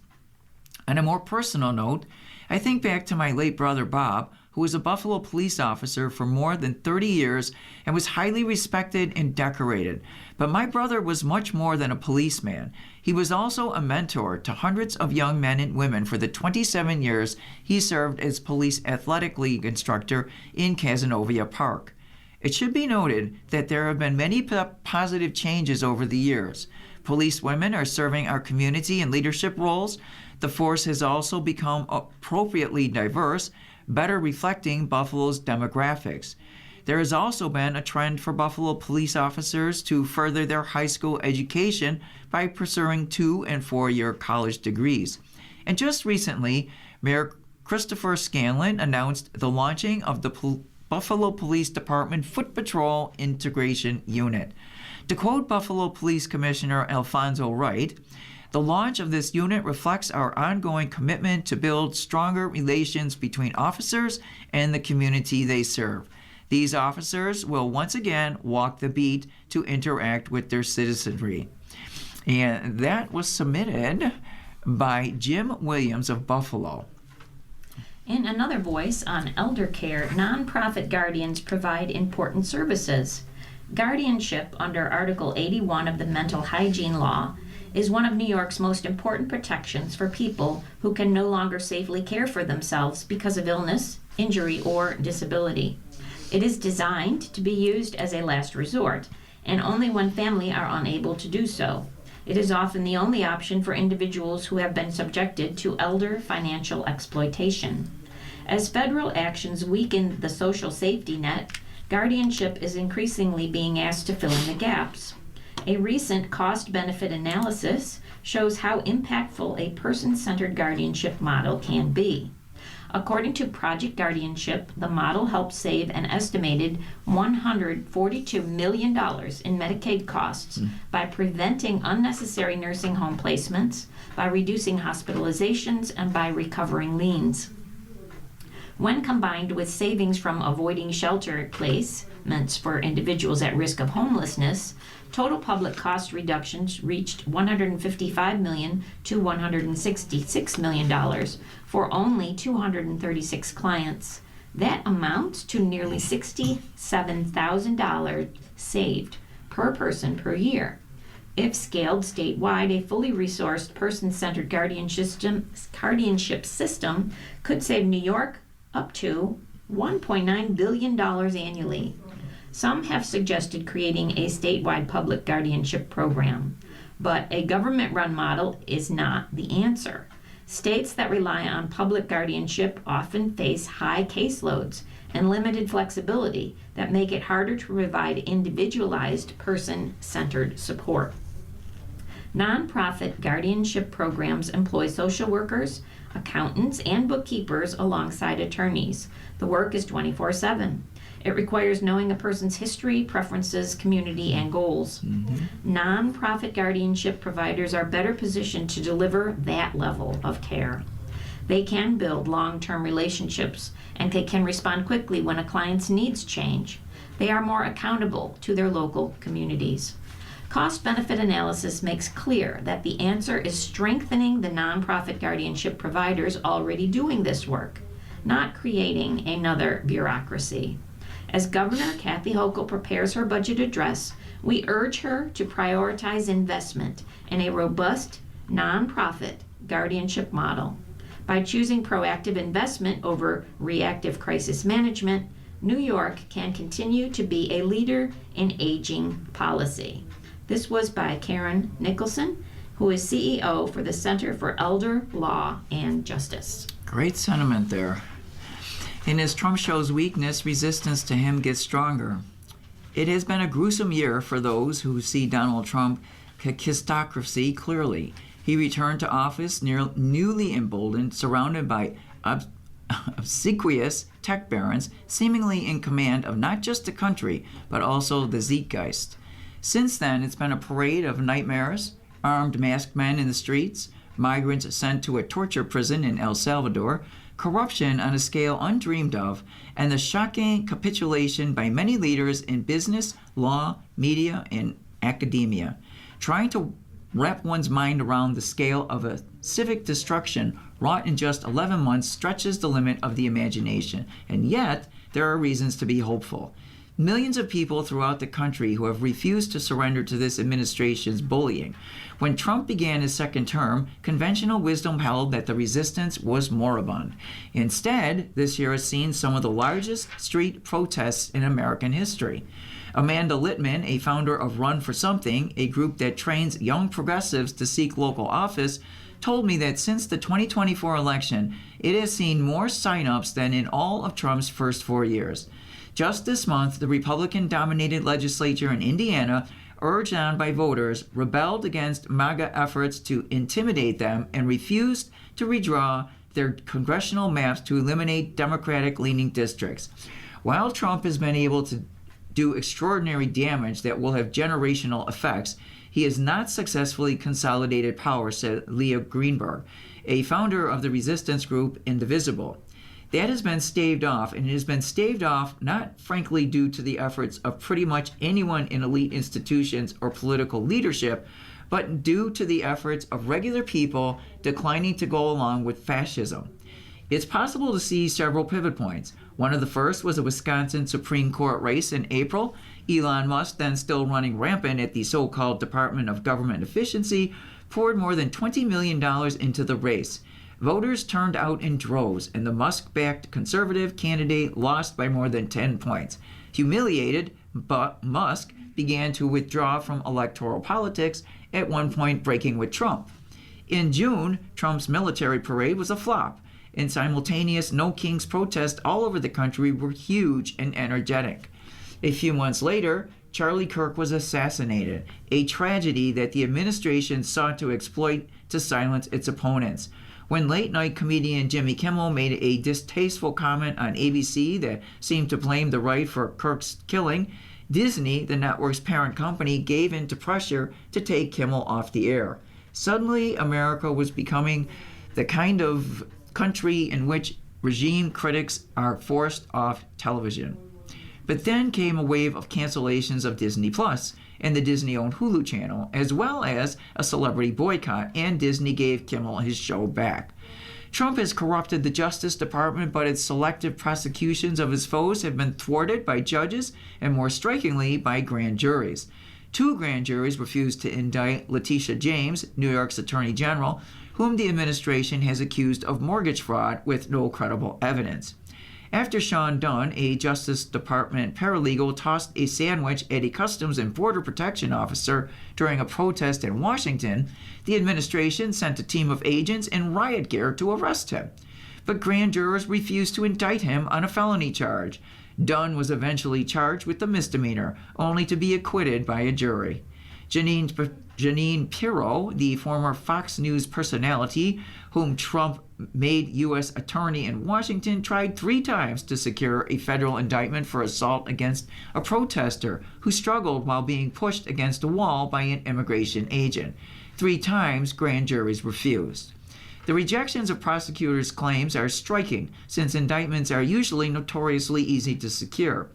On a more personal note, I think back to my late brother Bob, who was a Buffalo police officer for more than 30 years and was highly respected and decorated. But my brother was much more than a policeman. He was also a mentor to hundreds of young men and women for the 27 years he served as police athletic league instructor in Cazenovia Park. It should be noted that there have been many positive changes over the years. Police women are serving our community in leadership roles. The force has also become appropriately diverse, better reflecting Buffalo's demographics. There has also been a trend for Buffalo police officers to further their high school education by pursuing 2- and 4-year college degrees. And just recently, Mayor Christopher Scanlon announced the launching of the Buffalo Police Department Foot Patrol Integration Unit. To quote Buffalo Police Commissioner Alfonso Wright, "The launch of this unit reflects our ongoing commitment to build stronger relations between officers and the community they serve. These officers will once again walk the beat to interact with their citizenry." And that was submitted by Jim Williams of Buffalo. in another voice on elder care, nonprofit guardians provide important services. Guardianship under Article 81 of the Mental Hygiene Law is one of New York's most important protections for people who can no longer safely care for themselves because of illness, injury, or disability. It is designed to be used as a last resort, and only when family are unable to do so. It is often the only option for individuals who have been subjected to elder financial exploitation. As federal actions weaken the social safety net, guardianship is increasingly being asked to fill in the gaps. A recent cost-benefit analysis shows how impactful a person-centered guardianship model can be. According to Project Guardianship, the model helps save an estimated $142 million in Medicaid costs by preventing unnecessary nursing home placements, by reducing hospitalizations, and by recovering liens. When combined with savings from avoiding shelter placements for individuals at risk of homelessness, Total public cost reductions reached $155 million to $166 million for only 236 clients. That amounts to nearly $67,000 saved per person per year. If scaled statewide, a fully resourced, person-centered guardianship system could save New York up to $1.9 billion annually. Some have suggested creating a statewide public guardianship program, but a government-run model is not the answer. States that rely on public guardianship often face high caseloads and limited flexibility that make it harder to provide individualized, person-centered support. Nonprofit guardianship programs employ social workers, accountants, and bookkeepers alongside attorneys. The work is 24/7. It requires knowing a person's history, preferences, community, and goals. Nonprofit guardianship providers are better positioned to deliver that level of care. They can build long-term relationships, and they can respond quickly when a client's needs change. They are more accountable to their local communities. Cost-benefit analysis makes clear that the answer is strengthening the nonprofit guardianship providers already doing this work, not creating another bureaucracy. As Governor Kathy Hochul prepares her budget address, we urge her to prioritize investment in a robust nonprofit guardianship model. By choosing proactive investment over reactive crisis management, New York can continue to be a leader in aging policy. This was by Karen Nicholson, who is CEO for the Center for Elder Law and Justice. Great sentiment there. And as Trump shows weakness, resistance to him gets stronger. It has been a gruesome year for those who see Donald Trump kistocracy clearly. He returned to office newly emboldened, surrounded by obsequious tech barons, seemingly in command of not just the country, but also the zeitgeist. Since then, it's been a parade of nightmares, armed masked men in the streets, migrants sent to a torture prison in El Salvador, corruption on a scale undreamed of, and the shocking capitulation by many leaders in business, law, media, and academia. Trying to wrap one's mind around the scale of a civic destruction wrought in just 11 months stretches the limit of the imagination, and yet there are reasons to be hopeful. Millions of people throughout the country who have refused to surrender to this administration's bullying. When Trump began his second term, conventional wisdom held that the resistance was moribund. Instead, this year has seen some of the largest street protests in American history. Amanda Littman, a founder of Run for Something, a group that trains young progressives to seek local office, told me that since the 2024 election, it has seen more sign-ups than in all of Trump's first 4 years. Just this month, the Republican-dominated legislature in Indiana, urged on by voters, rebelled against MAGA efforts to intimidate them and refused to redraw their congressional maps to eliminate Democratic-leaning districts. While Trump has been able to do extraordinary damage that will have generational effects, he has not successfully consolidated power, said Leah Greenberg, a founder of the resistance group Indivisible. That has been staved off, and it has been staved off not frankly due to the efforts of pretty much anyone in elite institutions or political leadership, but due to the efforts of regular people declining to go along with fascism. It's possible to see several pivot points. One of the first was a Wisconsin Supreme Court race in April. Elon Musk, then still running rampant at the so-called Department of Government Efficiency, poured more than $20 million into the race. Voters turned out in droves, and the Musk-backed conservative candidate lost by more than 10 points. Humiliated, Musk began to withdraw from electoral politics, at one point breaking with Trump. In June, Trump's military parade was a flop, and simultaneous No Kings protests all over the country were huge and energetic. A few months later, Charlie Kirk was assassinated, a tragedy that the administration sought to exploit to silence its opponents. When late-night comedian Jimmy Kimmel made a distasteful comment on ABC that seemed to blame the right for Kirk's killing, Disney, the network's parent company, gave in to pressure to take Kimmel off the air. Suddenly, America was becoming the kind of country in which regime critics are forced off television. But then came a wave of cancellations of Disney Plus. and the Disney-owned Hulu channel, as well as a celebrity boycott, and Disney gave Kimmel his show back. Trump has corrupted the Justice Department, but its selective prosecutions of his foes have been thwarted by judges and, more strikingly, by grand juries. 2 grand juries refused to indict Letitia James, New York's Attorney General, whom the administration has accused of mortgage fraud with no credible evidence. After Sean Dunn, a Justice Department paralegal, tossed a sandwich at a Customs and Border Protection officer during a protest in Washington, the administration sent a team of agents in riot gear to arrest him. But grand jurors refused to indict him on a felony charge. Dunn was eventually charged with the misdemeanor, only to be acquitted by a jury. Jeanine Pirro, the former Fox News personality whom Trump made U.S. attorney in Washington, tried 3 times to secure a federal indictment for assault against a protester who struggled while being pushed against a wall by an immigration agent. 3 times, grand juries refused. The rejections of prosecutors' claims are striking, since indictments are usually notoriously easy to secure.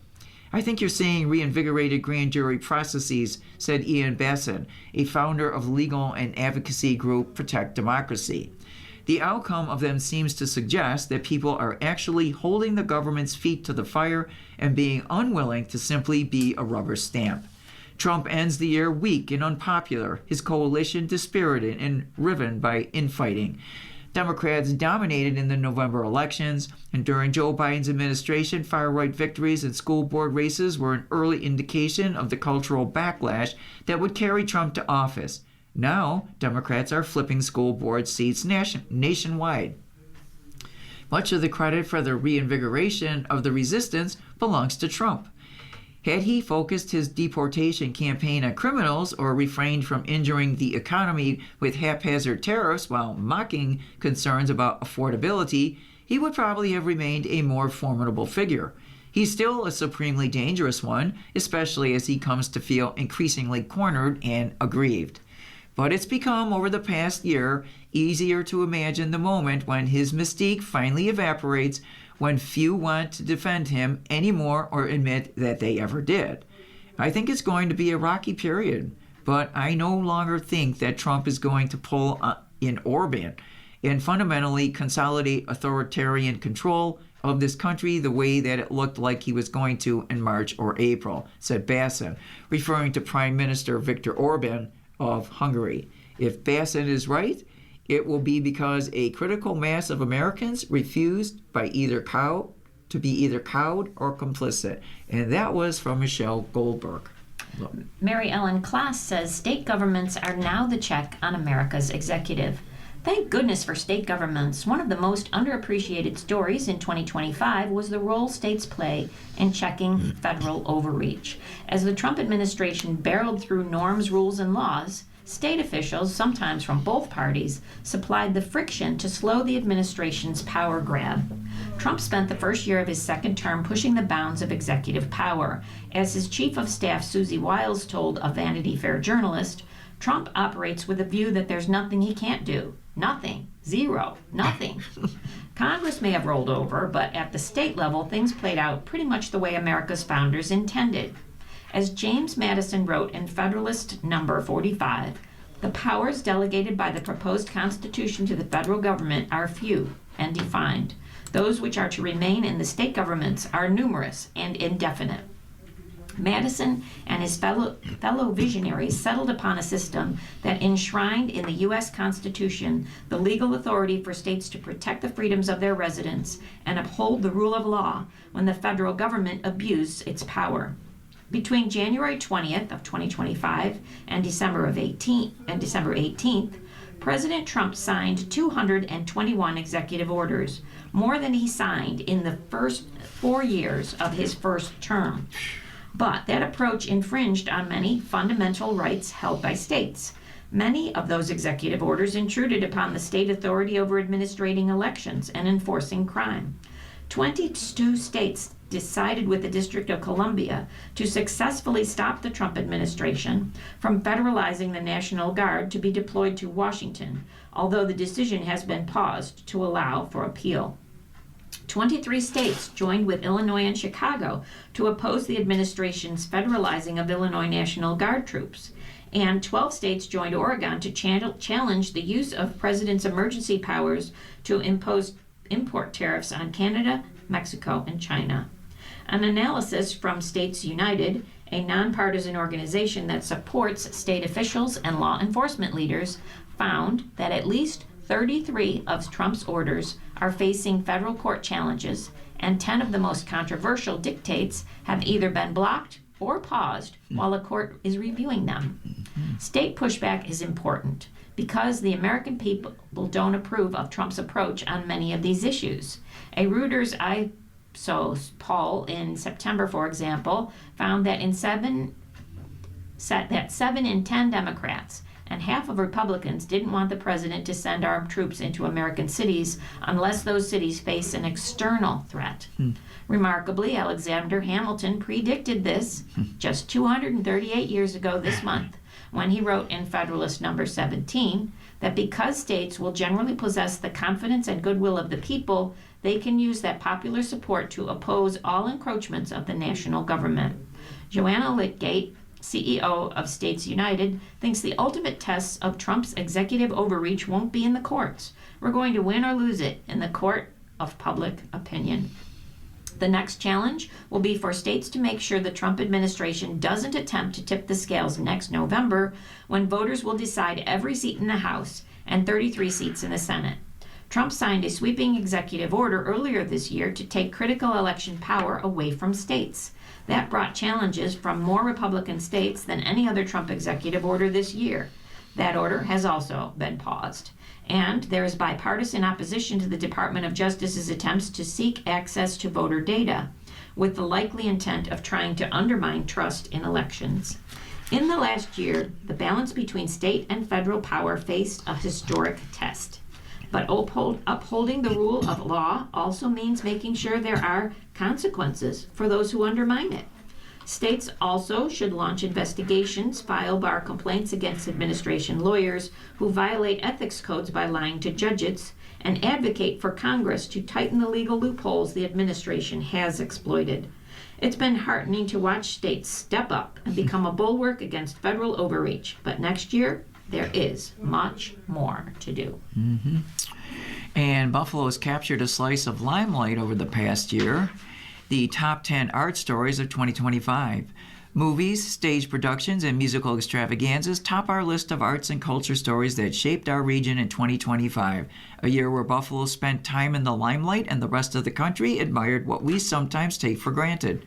"I think you're seeing reinvigorated grand jury processes," said Ian Bassin, a founder of legal and advocacy group Protect Democracy. "The outcome of them seems to suggest that people are actually holding the government's feet to the fire and being unwilling to simply be a rubber stamp." Trump ends the year weak and unpopular, his coalition dispirited and riven by infighting. Democrats dominated in the November elections, and during Joe Biden's administration, far-right victories in school board races were an early indication of the cultural backlash that would carry Trump to office. Now, Democrats are flipping school board seats nationwide. Much of the credit for the reinvigoration of the resistance belongs to Trump. Had he focused his deportation campaign on criminals or refrained from injuring the economy with haphazard tariffs while mocking concerns about affordability, he would probably have remained a more formidable figure. He's still a supremely dangerous one, especially as he comes to feel increasingly cornered and aggrieved. But it's become, over the past year, easier to imagine the moment when his mystique finally evaporates, when few want to defend him anymore or admit that they ever did. I think it's going to be a rocky period, but I no longer think that Trump is going to pull in Orban and fundamentally consolidate authoritarian control of this country the way that it looked like he was going to in March or April, said Bassin, referring to Prime Minister Viktor Orban of Hungary. If Bassin is right, it will be because a critical mass of Americans refused to be either cowed or complicit. And that was from Michelle Goldberg. Look. Mary Ellen Klass says state governments are now the check on America's executive. Thank goodness for state governments. One of the most underappreciated stories in 2025 was the role states play in checking federal overreach. As the Trump administration barreled through norms, rules, and laws, state officials, sometimes from both parties, supplied the friction to slow the administration's power grab. Trump spent the first year of his second term pushing the bounds of executive power. As his chief of staff, Susie Wiles, told a Vanity Fair journalist, Trump operates with a view that there's nothing he can't do. Nothing. Zero. Nothing. Congress may have rolled over, but at the state level, things played out pretty much the way America's founders intended. As James Madison wrote in Federalist Number 45, the powers delegated by the proposed Constitution to the federal government are few and defined. Those which are to remain in the state governments are numerous and indefinite. Madison and his fellow visionaries settled upon a system that enshrined in the U.S. Constitution the legal authority for states to protect the freedoms of their residents and uphold the rule of law when the federal government abused its power. Between January 20th of 2025 and December 18th, President Trump signed 221 executive orders, more than he signed in the first 4 years of his first term. But that approach infringed on many fundamental rights held by states. Many of those executive orders intruded upon the state authority over administrating elections and enforcing crime. 22 states decided with the District of Columbia to successfully stop the Trump administration from federalizing the National Guard to be deployed to Washington, although the decision has been paused to allow for appeal. 23 states joined with Illinois and Chicago to oppose the administration's federalizing of Illinois National Guard troops. And 12 states joined Oregon to challenge the use of President's emergency powers to impose import tariffs on Canada, Mexico, and China. An analysis from States United, a nonpartisan organization that supports state officials and law enforcement leaders, found that at least 33 of Trump's orders are facing federal court challenges, and 10 of the most controversial dictates have either been blocked or paused while a court is reviewing them. State pushback is important because the American people don't approve of Trump's approach on many of these issues. A Reuters Ipsos poll in September, for example, found that 7 in 10 Democrats and half of Republicans didn't want the president to send armed troops into American cities unless those cities face an external threat. Remarkably, Alexander Hamilton predicted this just 238 years ago this month when he wrote in Federalist Number 17 that because states will generally possess the confidence and goodwill of the people, they can use that popular support to oppose all encroachments of the national government. Joanna Litgate, CEO of States United, thinks the ultimate tests of Trump's executive overreach won't be in the courts. We're going to win or lose it in the court of public opinion. The next challenge will be for states to make sure the Trump administration doesn't attempt to tip the scales next November when voters will decide every seat in the House and 33 seats in the Senate. Trump signed a sweeping executive order earlier this year to take critical election power away from states. That brought challenges from more Republican states than any other Trump executive order this year. That order has also been paused. And there is bipartisan opposition to the Department of Justice's attempts to seek access to voter data, with the likely intent of trying to undermine trust in elections. In the last year, the balance between state and federal power faced a historic test. But upholding the rule of law also means making sure there are consequences for those who undermine it. States also should launch investigations, file bar complaints against administration lawyers who violate ethics codes by lying to judges, and advocate for Congress to tighten the legal loopholes the administration has exploited. It's been heartening to watch states step up and become a bulwark against federal overreach, but next year, there is much more to do. And Buffalo has captured a slice of limelight over the past year. The top 10 art stories of 2025. Movies, stage productions, and musical extravaganzas top our list of arts and culture stories that shaped our region in 2025, a year where Buffalo spent time in the limelight and the rest of the country admired what we sometimes take for granted.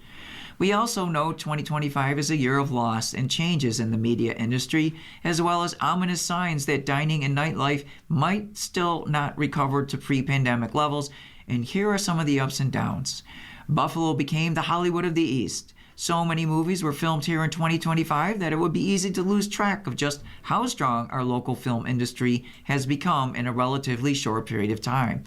We also know 2025 is a year of loss and changes in the media industry, as well as ominous signs that dining and nightlife might still not recover to pre-pandemic levels, and here are some of the ups and downs. Buffalo became the Hollywood of the East. So many movies were filmed here in 2025 that it would be easy to lose track of just how strong our local film industry has become in a relatively short period of time.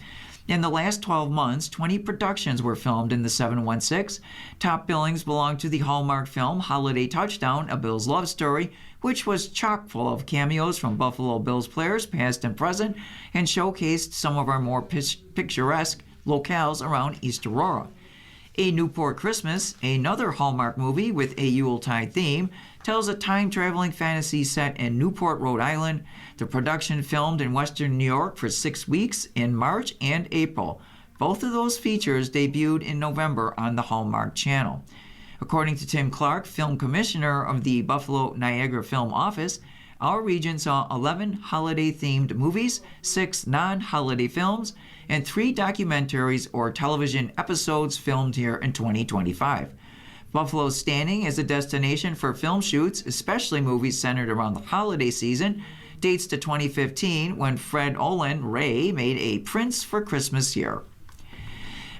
In the last 12 months, 20 productions were filmed in the 716. Top billings belonged to the Hallmark film Holiday Touchdown, A Bills Love Story, which was chock full of cameos from Buffalo Bills players, past and present, and showcased some of our more picturesque locales around East Aurora. A Newport Christmas, another Hallmark movie with a Yuletide theme, tells a time-traveling fantasy set in Newport, Rhode Island. The production filmed in western New York for 6 weeks in March and April. Both of those features debuted in November on the Hallmark Channel. According to Tim Clark, film commissioner of the Buffalo Niagara Film Office, our region saw 11 holiday-themed movies, 6 non-holiday films, and 3 documentaries or television episodes filmed here in 2025. Buffalo's standing as a destination for film shoots, especially movies centered around the holiday season, dates to 2015 when Fred Olen Ray made a Prince for Christmas here.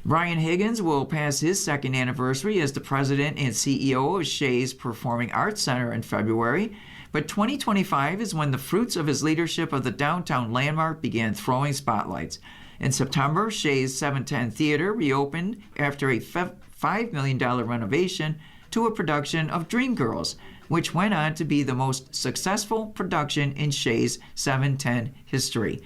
Brian Higgins will pass his second anniversary as the president and CEO of Shays Performing Arts Center in February, but 2025 is when the fruits of his leadership of the downtown landmark began throwing spotlights. In September, Shays 710 Theater reopened after a $5 million renovation to a production of Dreamgirls, which went on to be the most successful production in Shays 710 history.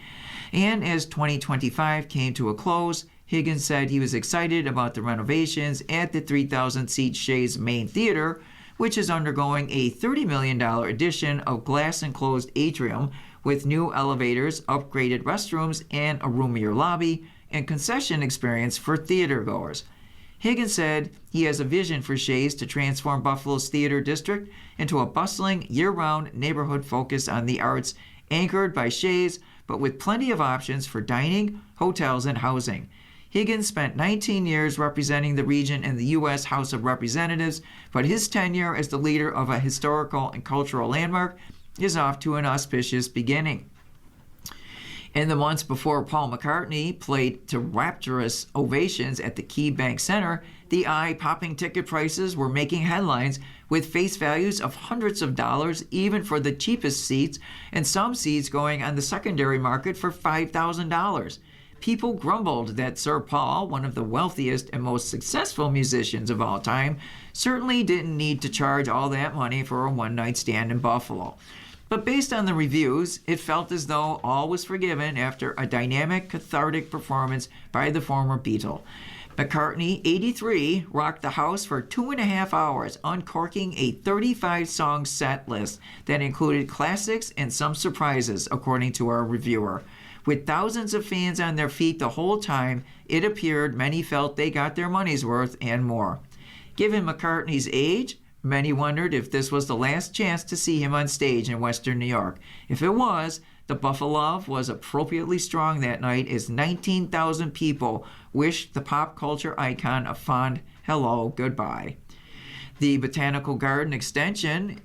And as 2025 came to a close, Higgins said he was excited about the renovations at the 3,000-seat Shays Main Theater, which is undergoing a $30 million addition of glass-enclosed atrium with new elevators, upgraded restrooms, and a roomier lobby and concession experience for theatergoers. Higgins said he has a vision for Shays to transform Buffalo's theater district into a bustling, year-round neighborhood focused on the arts, anchored by Shays, but with plenty of options for dining, hotels, and housing. Higgins spent 19 years representing the region in the U.S. House of Representatives, but his tenure as the leader of a historical and cultural landmark is off to an auspicious beginning. In the months before Paul McCartney played to rapturous ovations at the KeyBank Center, the eye-popping ticket prices were making headlines with face values of hundreds of dollars even for the cheapest seats, and some seats going on the secondary market for $5,000. People grumbled that Sir Paul, one of the wealthiest and most successful musicians of all time, certainly didn't need to charge all that money for a one-night stand in Buffalo. But based on the reviews, it felt as though all was forgiven after a dynamic, cathartic performance by the former Beatle. McCartney, 83, rocked the house for 2.5 hours, uncorking a 35-song set list that included classics and some surprises, according to our reviewer. With thousands of fans on their feet the whole time, it appeared many felt they got their money's worth and more. Given McCartney's age, many wondered if this was the last chance to see him on stage in Western New York. If it was, the Buffalo was appropriately strong that night as 19,000 people wished the pop culture icon a fond hello goodbye. The Botanical Garden extension,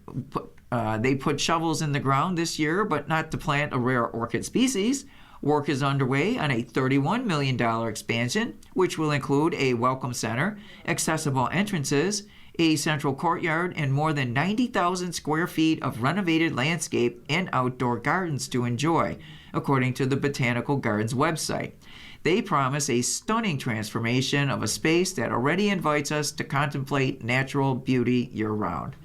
they put shovels in the ground this year, but not to plant a rare orchid species. Work is underway on a $31 million expansion, which will include a welcome center, accessible entrances, a central courtyard, and more than 90,000 square feet of renovated landscape and outdoor gardens to enjoy, according to the Botanical Gardens website. They promise a stunning transformation of a space that already invites us to contemplate natural beauty year-round.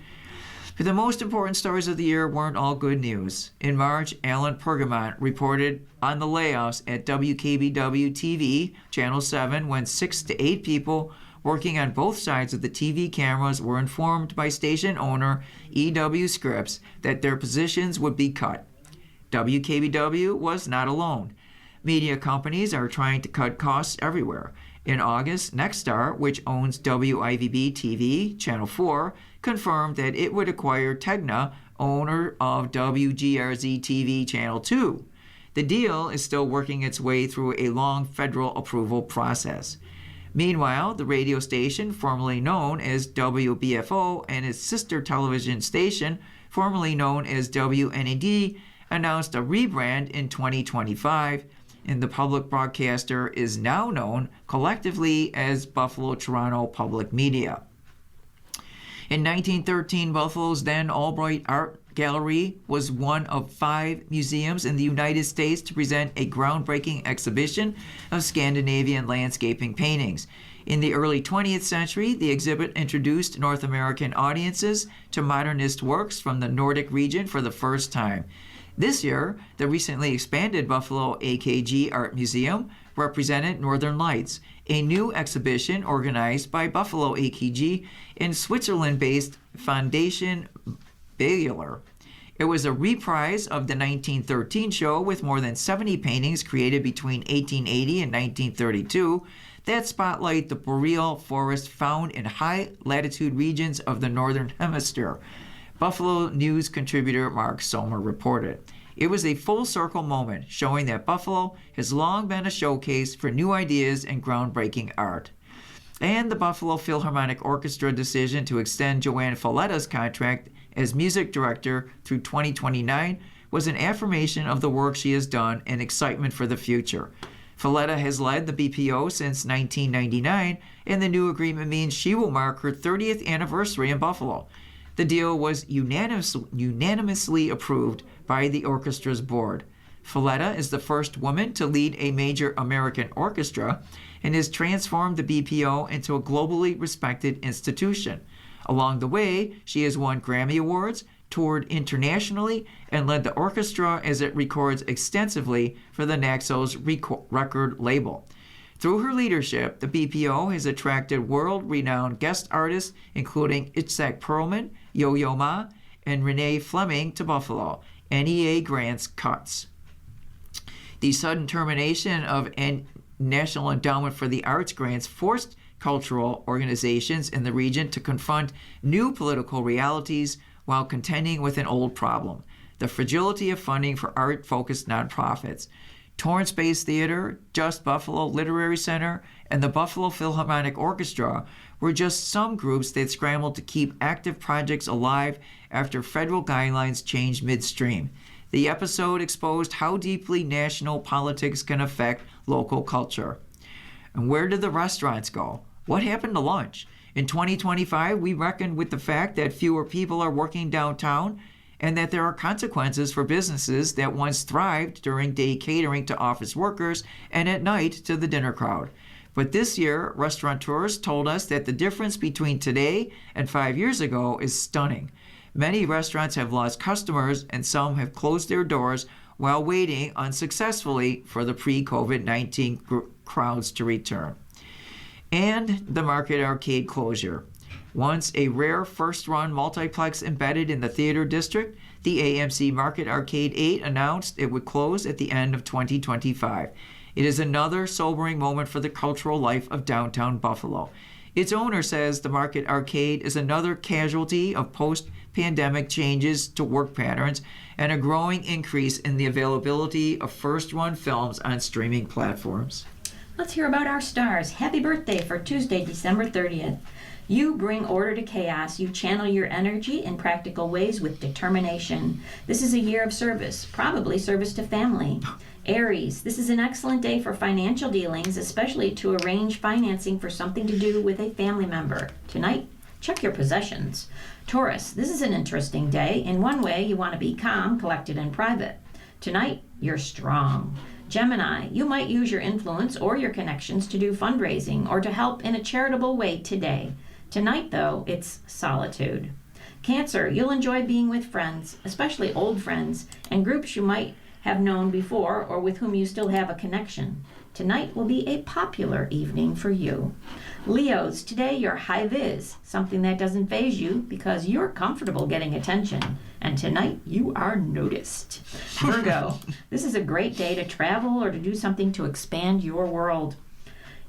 But the most important stories of the year weren't all good news. In March, Alan Pergamont reported on the layoffs at WKBW-TV, Channel 7, when 6 to 8 people working on both sides of the TV cameras were informed by station owner E.W. Scripps that their positions would be cut. WKBW was not alone. Media companies are trying to cut costs everywhere. In August, Nexstar, which owns WIVB-TV, Channel 4, confirmed that it would acquire Tegna, owner of WGRZ-TV, Channel 2. The deal is still working its way through a long federal approval process. Meanwhile, the radio station, formerly known as WBFO, and its sister television station, formerly known as WNED, announced a rebrand in 2025, and the public broadcaster is now known collectively as Buffalo Toronto Public Media. In 1913, Buffalo's then Albright Art Gallery was one of 5 museums in the United States to present a groundbreaking exhibition of Scandinavian landscaping paintings. In the early 20th century, the exhibit introduced North American audiences to modernist works from the Nordic region for the first time. This year, the recently expanded Buffalo AKG Art Museum represented Northern Lights, a new exhibition organized by Buffalo AKG and Switzerland-based Fondation Baylor. It was a reprise of the 1913 show with more than 70 paintings created between 1880 and 1932 that spotlight the boreal forest found in high-latitude regions of the Northern Hemisphere. Buffalo News contributor Mark Somer reported. It was a full-circle moment, showing that Buffalo has long been a showcase for new ideas and groundbreaking art. And the Buffalo Philharmonic Orchestra decision to extend Joanne Falletta's contract as music director through 2029 was an affirmation of the work she has done and excitement for the future. Falletta has led the BPO since 1999, and the new agreement means she will mark her 30th anniversary in Buffalo. The deal was unanimously approved by the orchestra's board. Falletta is the first woman to lead a major American orchestra and has transformed the BPO into a globally respected institution. Along the way, she has won Grammy Awards, toured internationally, and led the orchestra as it records extensively for the Naxos record label. Through her leadership, the BPO has attracted world-renowned guest artists, including Itzhak Perlman, Yo-Yo Ma, and Renee Fleming to Buffalo. NEA grants cuts. The sudden termination of National Endowment for the Arts grants forced cultural organizations in the region to confront new political realities while contending with an old problem: the fragility of funding for art-focused nonprofits. Torrance Space Theater, Just Buffalo Literary Center, and the Buffalo Philharmonic Orchestra were just some groups that scrambled to keep active projects alive after federal guidelines changed midstream. The episode exposed how deeply national politics can affect local culture. And where did the restaurants go? What happened to lunch? In 2025, we reckoned with the fact that fewer people are working downtown and that there are consequences for businesses that once thrived during day catering to office workers and at night to the dinner crowd. But this year, restaurateurs told us that the difference between today and 5 years ago is stunning. Many restaurants have lost customers and some have closed their doors while waiting unsuccessfully for the pre-COVID-19 crowds to return. And the Market Arcade closure. Once a rare first-run multiplex embedded in the theater district, the AMC Market Arcade 8 announced it would close at the end of 2025. It is another sobering moment for the cultural life of downtown Buffalo. Its owner says the Market Arcade is another casualty of post-pandemic changes to work patterns and a growing increase in the availability of first-run films on streaming platforms. Let's hear about our stars. Happy birthday for Tuesday, December 30th. You bring order to chaos. You channel your energy in practical ways with determination. This is a year of service, probably service to family. Aries, this is an excellent day for financial dealings, especially to arrange financing for something to do with a family member. Tonight, check your possessions. Taurus, this is an interesting day. In one way, you want to be calm, collected, and private. Tonight, you're strong. Gemini, you might use your influence or your connections to do fundraising or to help in a charitable way today. Tonight, though, it's solitude. Cancer, you'll enjoy being with friends, especially old friends, and groups you might have known before or with whom you still have a connection. Tonight will be a popular evening for you. Leos, today you're high vis, something that doesn't faze you because you're comfortable getting attention. And tonight you are noticed. Virgo, this is a great day to travel or to do something to expand your world.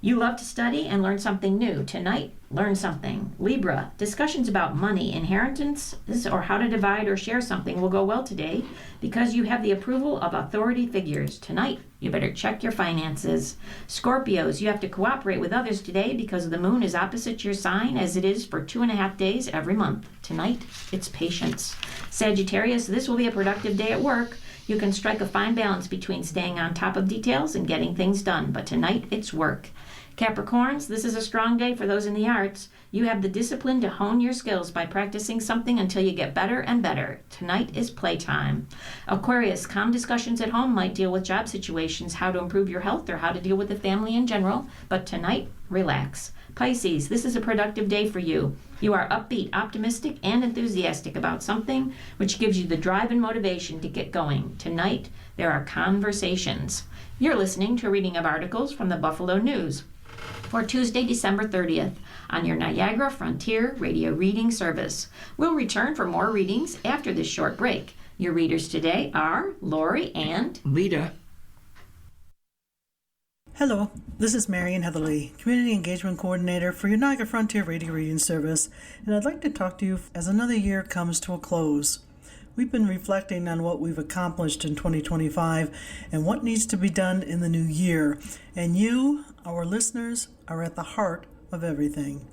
You love to study and learn something new. Tonight, learn something. Libra, discussions about money, inheritances, or how to divide or share something will go well today because you have the approval of authority figures. Tonight, you better check your finances. Scorpios, you have to cooperate with others today because the moon is opposite your sign as it is for 2.5 days every month. Tonight, it's patience. Sagittarius, this will be a productive day at work. You can strike a fine balance between staying on top of details and getting things done, but tonight it's work. Capricorns, this is a strong day for those in the arts. You have the discipline to hone your skills by practicing something until you get better and better. Tonight is playtime. Aquarius, calm discussions at home might deal with job situations, how to improve your health, or how to deal with the family in general, but tonight, relax. Pisces, this is a productive day for you. You are upbeat, optimistic, and enthusiastic about something, which gives you the drive and motivation to get going. Tonight, there are conversations. You're listening to a reading of articles from the Buffalo News for Tuesday, December 30th on your Niagara Frontier Radio Reading Service. We'll return for more readings after this short break. Your readers today are Lori and Lita. Hello, this is Marian Heatherly, Community Engagement Coordinator for your Niagara Frontier Radio Reading Service, and I'd like to talk to you as another year comes to a close. We've been reflecting on what we've accomplished in 2025 and what needs to be done in the new year, and you, our listeners, are at the heart of everything.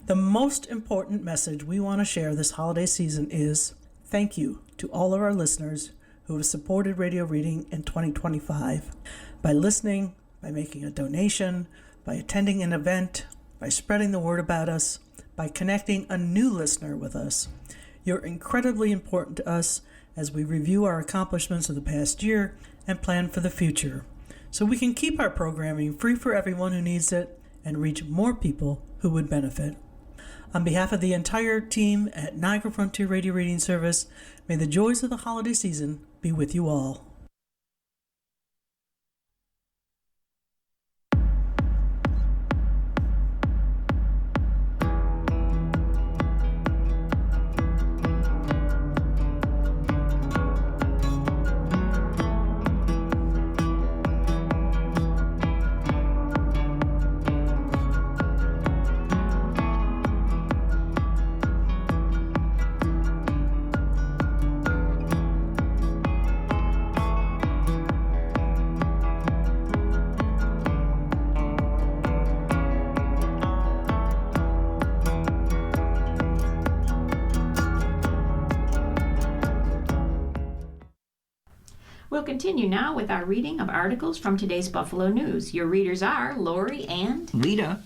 The most important message we want to share this holiday season is thank you to all of our listeners who have supported radio reading in 2025 by listening, by making a donation, by attending an event, by spreading the word about us, by connecting a new listener with us. You're incredibly important to us as we review our accomplishments of the past year and plan for the future, so we can keep our programming free for everyone who needs it and reach more people who would benefit. On behalf of the entire team at Niagara Frontier Radio Reading Service, may the joys of the holiday season be with you all. We'll continue now with our reading of articles from today's Buffalo News. Your readers are Lori and Lita.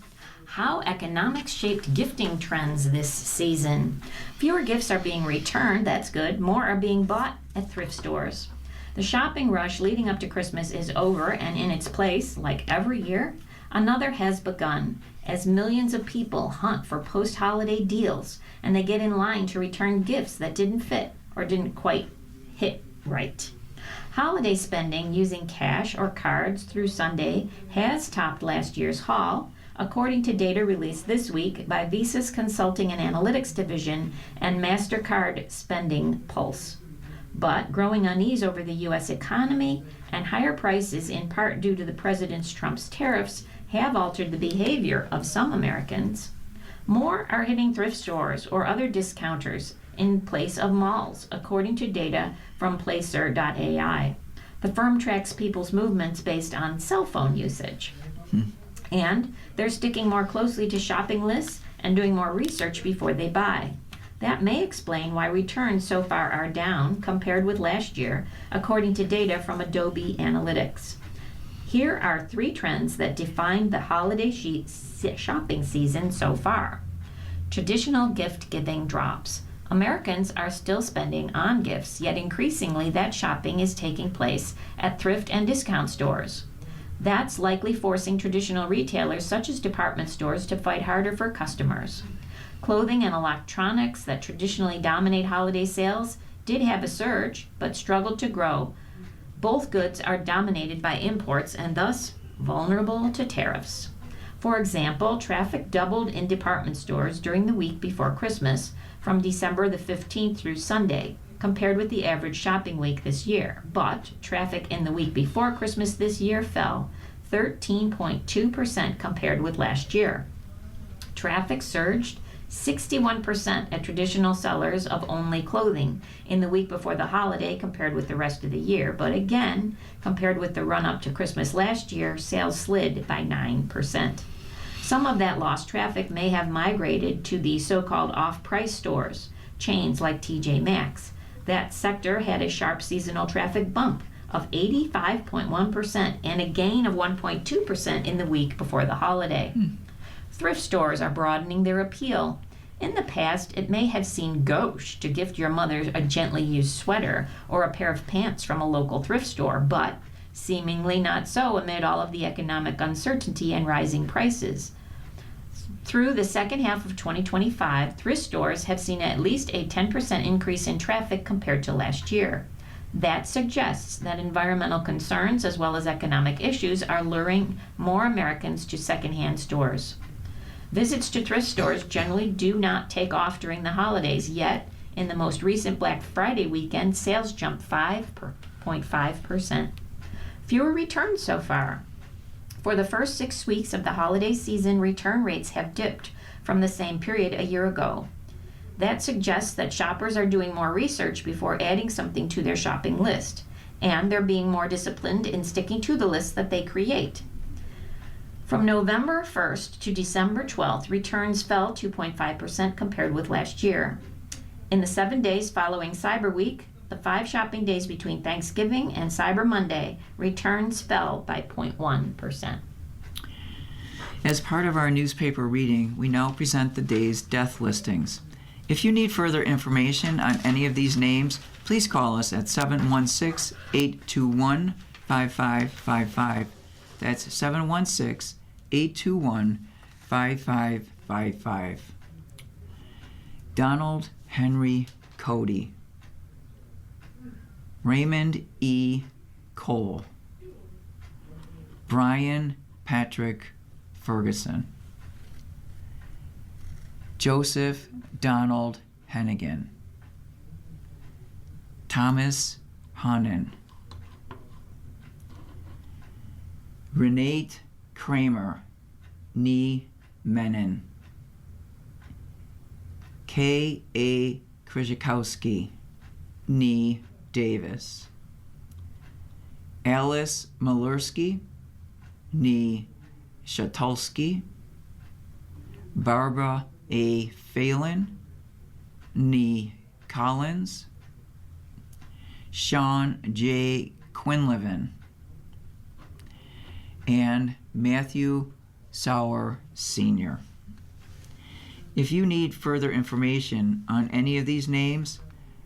How economics shaped gifting trends this season. Fewer gifts are being returned, that's good. More are being bought at thrift stores. The shopping rush leading up to Christmas is over, and in its place, like every year, another has begun as millions of people hunt for post-holiday deals and they get in line to return gifts that didn't fit or didn't quite hit right. Holiday spending using cash or cards through Sunday has topped last year's haul, according to data released this week by Visa's Consulting and Analytics Division and MasterCard Spending Pulse. But growing unease over the U.S. economy and higher prices, in part due to the President Trump's tariffs, have altered the behavior of some Americans. More are hitting thrift stores or other discounters in place of malls, according to data from Placer.ai. The firm tracks people's movements based on cell phone usage. And they're sticking more closely to shopping lists and doing more research before they buy. That may explain why returns so far are down compared with last year, according to data from Adobe Analytics. Here are 3 trends that define the holiday shopping season so far. Traditional gift-giving drops. Americans are still spending on gifts, yet increasingly that shopping is taking place at thrift and discount stores. That's likely forcing traditional retailers such as department stores to fight harder for customers. Clothing and electronics that traditionally dominate holiday sales did have a surge, but struggled to grow. Both goods are dominated by imports and thus vulnerable to tariffs. For example, traffic doubled in department stores during the week before Christmas from December the 15th through Sunday, compared with the average shopping week this year. But traffic in the week before Christmas this year fell 13.2% compared with last year. Traffic surged 61% at traditional sellers of only clothing in the week before the holiday compared with the rest of the year. But again, compared with the run-up to Christmas last year, sales slid by 9%. Some of that lost traffic may have migrated to the so-called off-price stores, chains like TJ Maxx. That sector had a sharp seasonal traffic bump of 85.1% and a gain of 1.2% in the week before the holiday. Thrift stores are broadening their appeal. In the past, it may have seemed gauche to gift your mother a gently used sweater or a pair of pants from a local thrift store, but seemingly not so amid all of the economic uncertainty and rising prices. Through the second half of 2025, thrift stores have seen at least a 10% increase in traffic compared to last year. That suggests that environmental concerns as well as economic issues are luring more Americans to secondhand stores. Visits to thrift stores generally do not take off during the holidays, yet in the most recent Black Friday weekend, sales jumped 5.5%. Fewer returns so far. For the first 6 weeks of the holiday season, return rates have dipped from the same period a year ago. That suggests that shoppers are doing more research before adding something to their shopping list, and they're being more disciplined in sticking to the lists that they create. From November 1st to December 12th, returns fell 2.5% compared with last year. In the 7 days following Cyber Week, the 5 shopping days between Thanksgiving and Cyber Monday, returns fell by 0.1%. As part of our newspaper reading, we now present the day's death listings. If you need further information on any of these names, please call us at 716-821-5555. That's 716-821-5555. Donald Henry Cody. Raymond E. Cole. Brian Patrick Ferguson. Joseph Donald Hennigan. Thomas Hannon. Renate Kramer, Nee Menon. K. A. Krzyzkowski, Nee Davis. Alice Malursky, Nee Shatulski. Barbara A. Phelan, Nee Collins. Sean J. Quinlivan, and Matthew Sauer Sr. If you need further information on any of these names,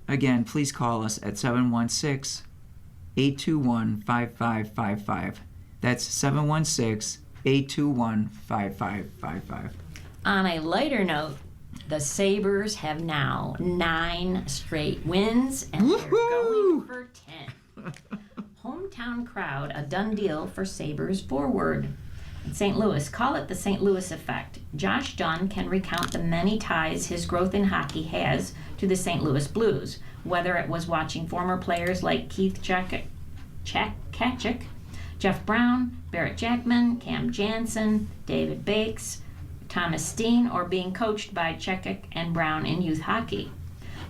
again, please call us at 716-821-5555. That's 716-821-5555. On a lighter note, the Sabres have now 9 straight wins, and they're going for 10. Hometown crowd, a done deal for Sabres forward. In St. Louis, call it the St. Louis effect. Josh Dunn can recount the many ties his growth in hockey has to the St. Louis Blues, whether it was watching former players like Keith Katchik, Jeff Brown, Barrett Jackman, Cam Jansen, David Bakes, Thomas Steen, or being coached by Chekik and Brown in youth hockey.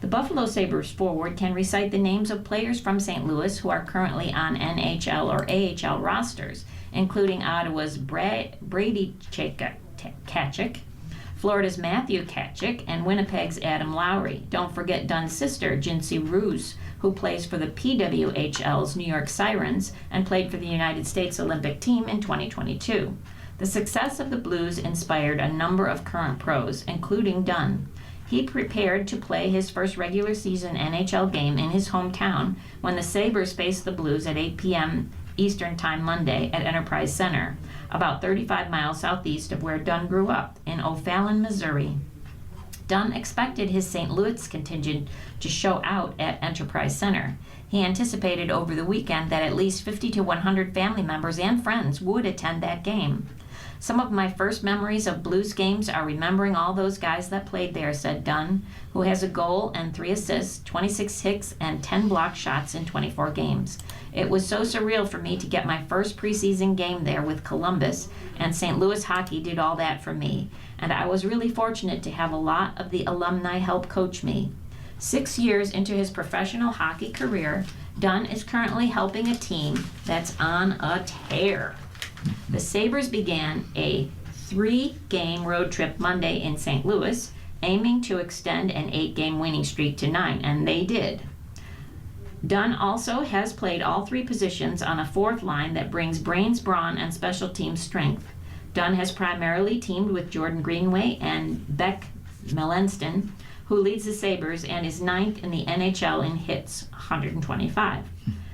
The Buffalo Sabres forward can recite the names of players from St. Louis who are currently on NHL or AHL rosters, including Ottawa's Brady Katchik, Florida's Matthew Katchik, and Winnipeg's Adam Lowry. Don't forget Dunn's sister, Jinsey Roos, who plays for the PWHL's New York Sirens and played for the United States Olympic team in 2022. The success of the Blues inspired a number of current pros, including Dunn. He prepared to play his first regular season NHL game in his hometown when the Sabres faced the Blues at 8 p.m. Eastern Time Monday at Enterprise Center, about 35 miles southeast of where Dunn grew up, in O'Fallon, Missouri. Dunn expected his St. Louis contingent to show out at Enterprise Center. He anticipated over the weekend that at least 50 to 100 family members and friends would attend that game. Some of my first memories of Blues games are remembering all those guys that played there, said Dunn, who has a goal and 3 assists, 26 hits, and 10 block shots in 24 games. It was so surreal for me to get my first preseason game there with Columbus, and St. Louis hockey did all that for me, and I was really fortunate to have a lot of the alumni help coach me. 6 years into his professional hockey career, Dunn is currently helping a team that's on a tear. The Sabres began a 3-game road trip Monday in St. Louis, aiming to extend an 8-game winning streak to 9, and they did. Dunn also has played all 3 positions on a 4th line that brings brains, brawn, and special team strength. Dunn has primarily teamed with Jordan Greenway and Beck Melenston, who leads the Sabres and is 9th in the NHL in hits, 125.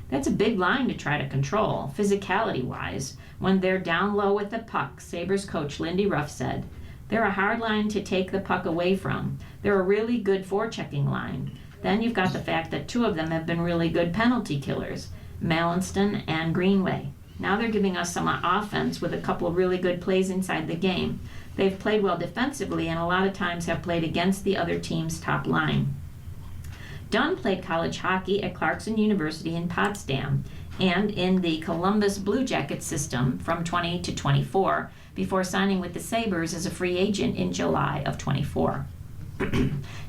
That's a big line to try to control, physicality-wise, when they're down low with the puck, Sabres coach Lindy Ruff said. They're a hard line to take the puck away from. They're a really good forechecking line. Then you've got the fact that 2 of them have been really good penalty killers, Melenston and Greenway. Now they're giving us some offense with a couple of really good plays inside the game. They've played well defensively and a lot of times have played against the other team's top line. Dunn played college hockey at Clarkson University in Potsdam and in the Columbus Blue Jackets system from 20 to 24 before signing with the Sabres as a free agent in July of 24.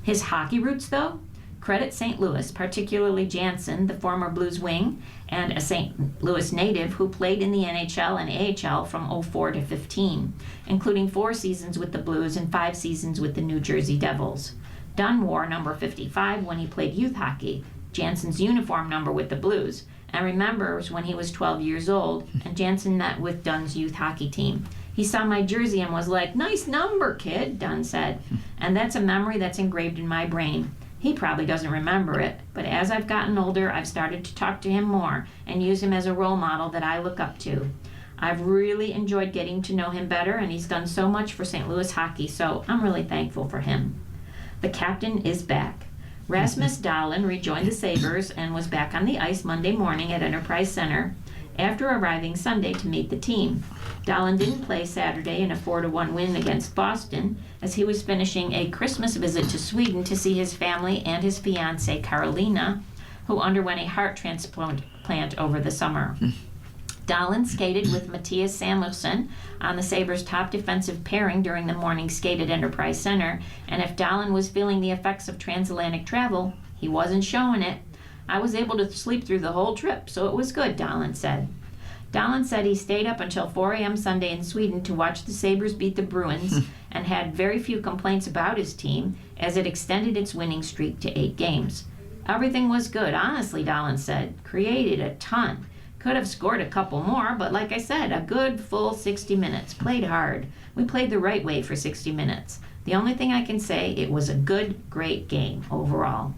His hockey roots, though, credit St. Louis, particularly Jansen, the former Blues wing, and a St. Louis native who played in the NHL and AHL from 04 to 15, including 4 seasons with the Blues and 5 seasons with the New Jersey Devils. Dunn wore number 55 when he played youth hockey, Jansen's uniform number with the Blues, and remembers when he was 12 years old and Jansen met with Dunn's youth hockey team. He saw my jersey and was like, "Nice number, kid," Dunn said. And that's a memory that's engraved in my brain. He probably doesn't remember it, but as I've gotten older, I've started to talk to him more and use him as a role model that I look up to. I've really enjoyed getting to know him better, and he's done so much for St. Louis hockey, so I'm really thankful for him. The captain is back. Rasmus Dahlin rejoined the Sabres and was back on the ice Monday morning at Enterprise Center after arriving Sunday to meet the team. Dahlin didn't play Saturday in a 4-1 win against Boston as he was finishing a Christmas visit to Sweden to see his family and his fiancée Carolina, who underwent a heart transplant over the summer. Dahlin skated with Matthias Samuelsson on the Sabres' top defensive pairing during the morning skate at Enterprise Center, and if Dahlin was feeling the effects of transatlantic travel, he wasn't showing it. "I was able to sleep through the whole trip, so it was good," Dahlin said. Dahlin said he stayed up until 4 a.m. Sunday in Sweden to watch the Sabres beat the Bruins and had very few complaints about his team as it extended its winning streak to 8 games. Everything was good, honestly, Dahlin said. Created a ton. Could have scored a couple more, but like I said, a good full 60 minutes. Played hard. We played the right way for 60 minutes. The only thing I can say, it was a good, great game overall.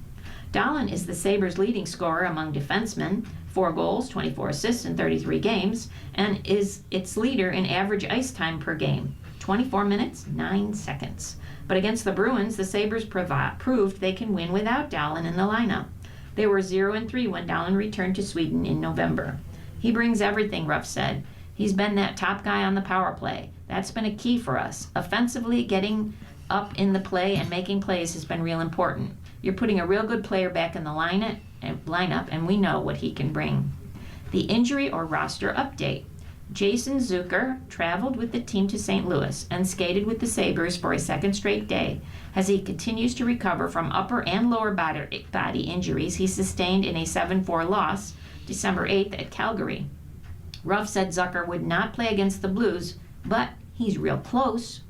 Dahlin is the Sabres' leading scorer among defensemen, 4 goals, 24 assists in 33 games, and is its leader in average ice time per game, 24 minutes, 9 seconds. But against the Bruins, the Sabres proved they can win without Dahlin in the lineup. They were 0-3 when Dahlin returned to Sweden in November. He brings everything, Ruff said. He's been that top guy on the power play. That's been a key for us. Offensively, getting up in the play and making plays has been real important. You're putting a real good player back in the lineup, and we know what he can bring. The injury or roster update. Jason Zucker traveled with the team to St. Louis and skated with the Sabres for a second straight day as he continues to recover from upper and lower body injuries he sustained in a 7-4 loss December 8th at Calgary. Ruff said Zucker would not play against the Blues, but he's real close.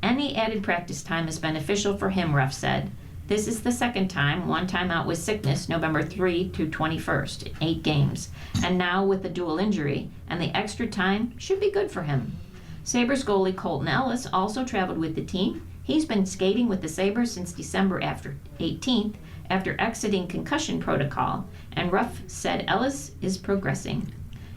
Any added practice time is beneficial for him, Ruff said. This is the second time, one time out with sickness, November 3 to 21st, 8 games. And now with the dual injury, and the extra time should be good for him. Sabres goalie Colton Ellis also traveled with the team. He's been skating with the Sabres since December 18th, after exiting concussion protocol, and Ruff said Ellis is progressing.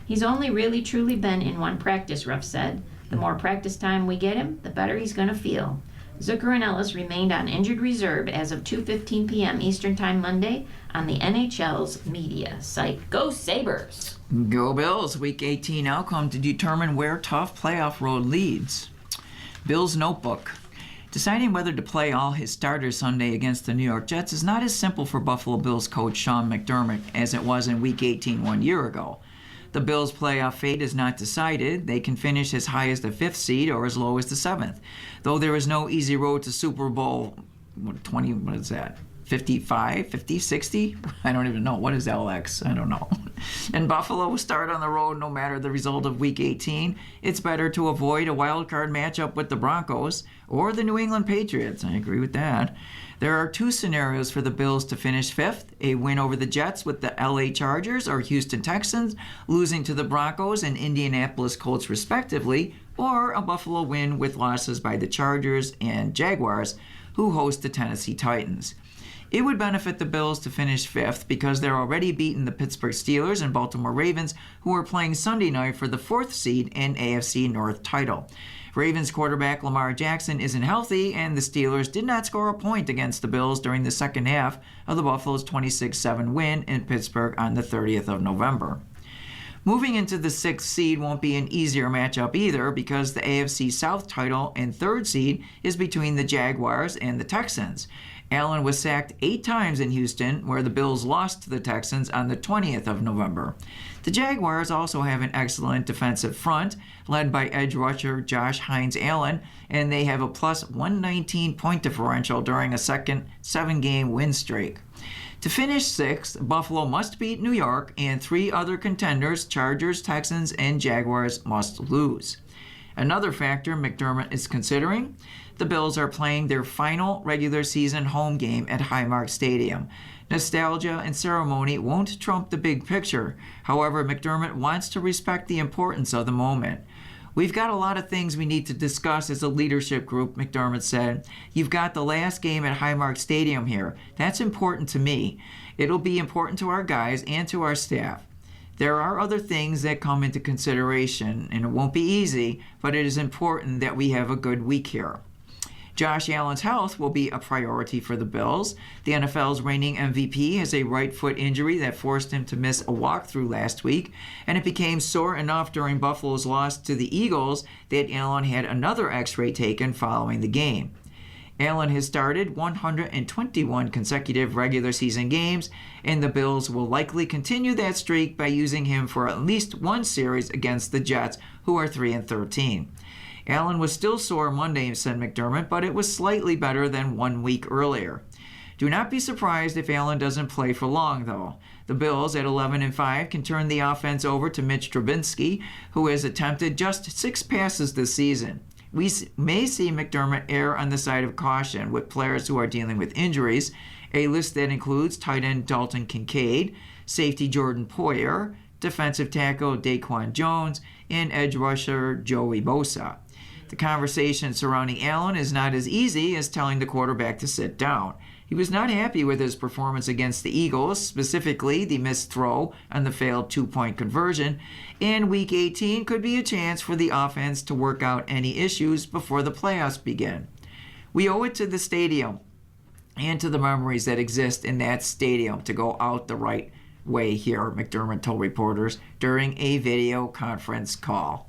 He's only really truly been in one practice, Ruff said. The more practice time we get him, the better he's going to feel. Zucker and Ellis remained on injured reserve as of 2:15 p.m. Eastern Time Monday on the NHL's media site. Go Sabres! Go Bills. Week 18 outcome to determine where tough playoff road leads. Bills notebook. Deciding whether to play all his starters Sunday against the New York Jets is not as simple for Buffalo Bills coach Sean McDermott as it was in Week 18 1 year ago. The Bills' playoff fate is not decided. They can finish as high as the 5th seed or as low as the 7th. Though there is no easy road to Super Bowl 20, what is that? 55, 50, 60? I don't even know. What is LX? I don't know. And Buffalo will start on the road no matter the result of Week 18. It's better to avoid a wild card matchup with the Broncos or the New England Patriots. I agree with that. There are 2 scenarios for the Bills to finish 5th, a win over the Jets with the LA Chargers or Houston Texans, losing to the Broncos and Indianapolis Colts respectively, or a Buffalo win with losses by the Chargers and Jaguars, who host the Tennessee Titans. It would benefit the Bills to finish 5th because they're already beaten the Pittsburgh Steelers and Baltimore Ravens, who are playing Sunday night for the 4th seed and AFC North title. Ravens quarterback Lamar Jackson isn't healthy, and the Steelers did not score a point against the Bills during the second half of the Buffalo's 26-7 win in Pittsburgh on the 30th of November. Moving into the 6th seed won't be an easier matchup either because the AFC South title and 3rd seed is between the Jaguars and the Texans. Allen was sacked 8 times in Houston, where the Bills lost to the Texans on the 20th of November. The Jaguars also have an excellent defensive front, led by edge rusher Josh Hines Allen, and they have a plus 119 point differential during a second 7-game win streak. To finish 6th, Buffalo must beat New York, and 3 other contenders, Chargers, Texans, and Jaguars, must lose. Another factor McDermott is considering: the Bills are playing their final regular season home game at Highmark Stadium. Nostalgia and ceremony won't trump the big picture. However, McDermott wants to respect the importance of the moment. We've got a lot of things we need to discuss as a leadership group, McDermott said. You've got the last game at Highmark Stadium here. That's important to me. It'll be important to our guys and to our staff. There are other things that come into consideration, and it won't be easy, but it is important that we have a good week here. Josh Allen's health will be a priority for the Bills. The NFL's reigning MVP has a right foot injury that forced him to miss a walkthrough last week, and it became sore enough during Buffalo's loss to the Eagles that Allen had another x-ray taken following the game. Allen has started 121 consecutive regular season games, and the Bills will likely continue that streak by using him for at least one series against the Jets, who are 3-13. Allen was still sore Monday, said McDermott, but it was slightly better than 1 week earlier. Do not be surprised if Allen doesn't play for long, though. The Bills, at 11-5, can turn the offense over to Mitch Trubisky, who has attempted just 6 passes this season. We may see McDermott err on the side of caution with players who are dealing with injuries. A list that includes tight end Dalton Kincaid, safety Jordan Poyer, defensive tackle Daquan Jones, and edge rusher Joey Bosa. The conversation surrounding Allen is not as easy as telling the quarterback to sit down. He was not happy with his performance against the Eagles, specifically the missed throw and the failed two-point conversion, and Week 18 could be a chance for the offense to work out any issues before the playoffs begin. We owe it to the stadium and to the memories that exist in that stadium to go out the right way here, McDermott told reporters during a video conference call.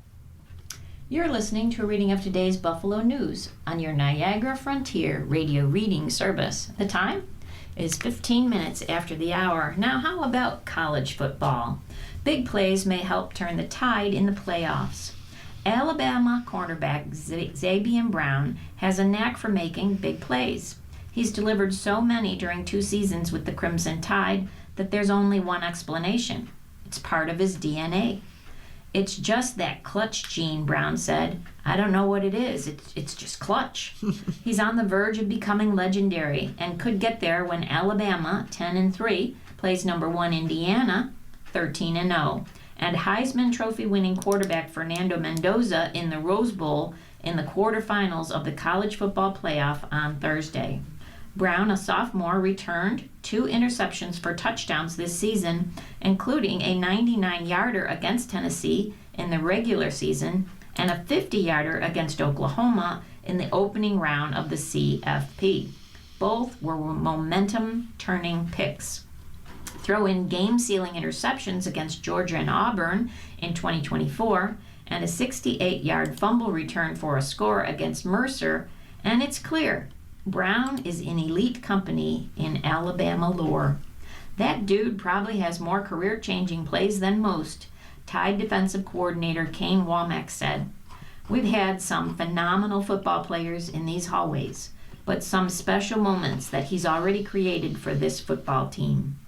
You're listening to a reading of today's Buffalo News on your Niagara Frontier radio reading service. The time is 15 minutes after the hour. Now, how about college football? Big plays may help turn the tide in the playoffs. Alabama cornerback Zabian Brown has a knack for making big plays. He's delivered so many during 2 seasons with the Crimson Tide that there's only one explanation. It's part of his DNA. It's just that clutch gene, Brown said. I don't know what it is. It's just clutch. He's on the verge of becoming legendary and could get there when Alabama, 10-3, plays number 1 Indiana, 13-0, and Heisman Trophy winning quarterback Fernando Mendoza in the Rose Bowl in the quarterfinals of the college football playoff on Thursday. Brown, a sophomore, returned 2 interceptions for touchdowns this season, including a 99-yarder against Tennessee in the regular season and a 50-yarder against Oklahoma in the opening round of the CFP. Both were momentum-turning picks. Throw in game-sealing interceptions against Georgia and Auburn in 2024 and a 68-yard fumble return for a score against Mercer, and it's clear Brown is in elite company in Alabama lore. That dude probably has more career-changing plays than most, Tide defensive coordinator Kane Womack said. We've had some phenomenal football players in these hallways, but some special moments that he's already created for this football team.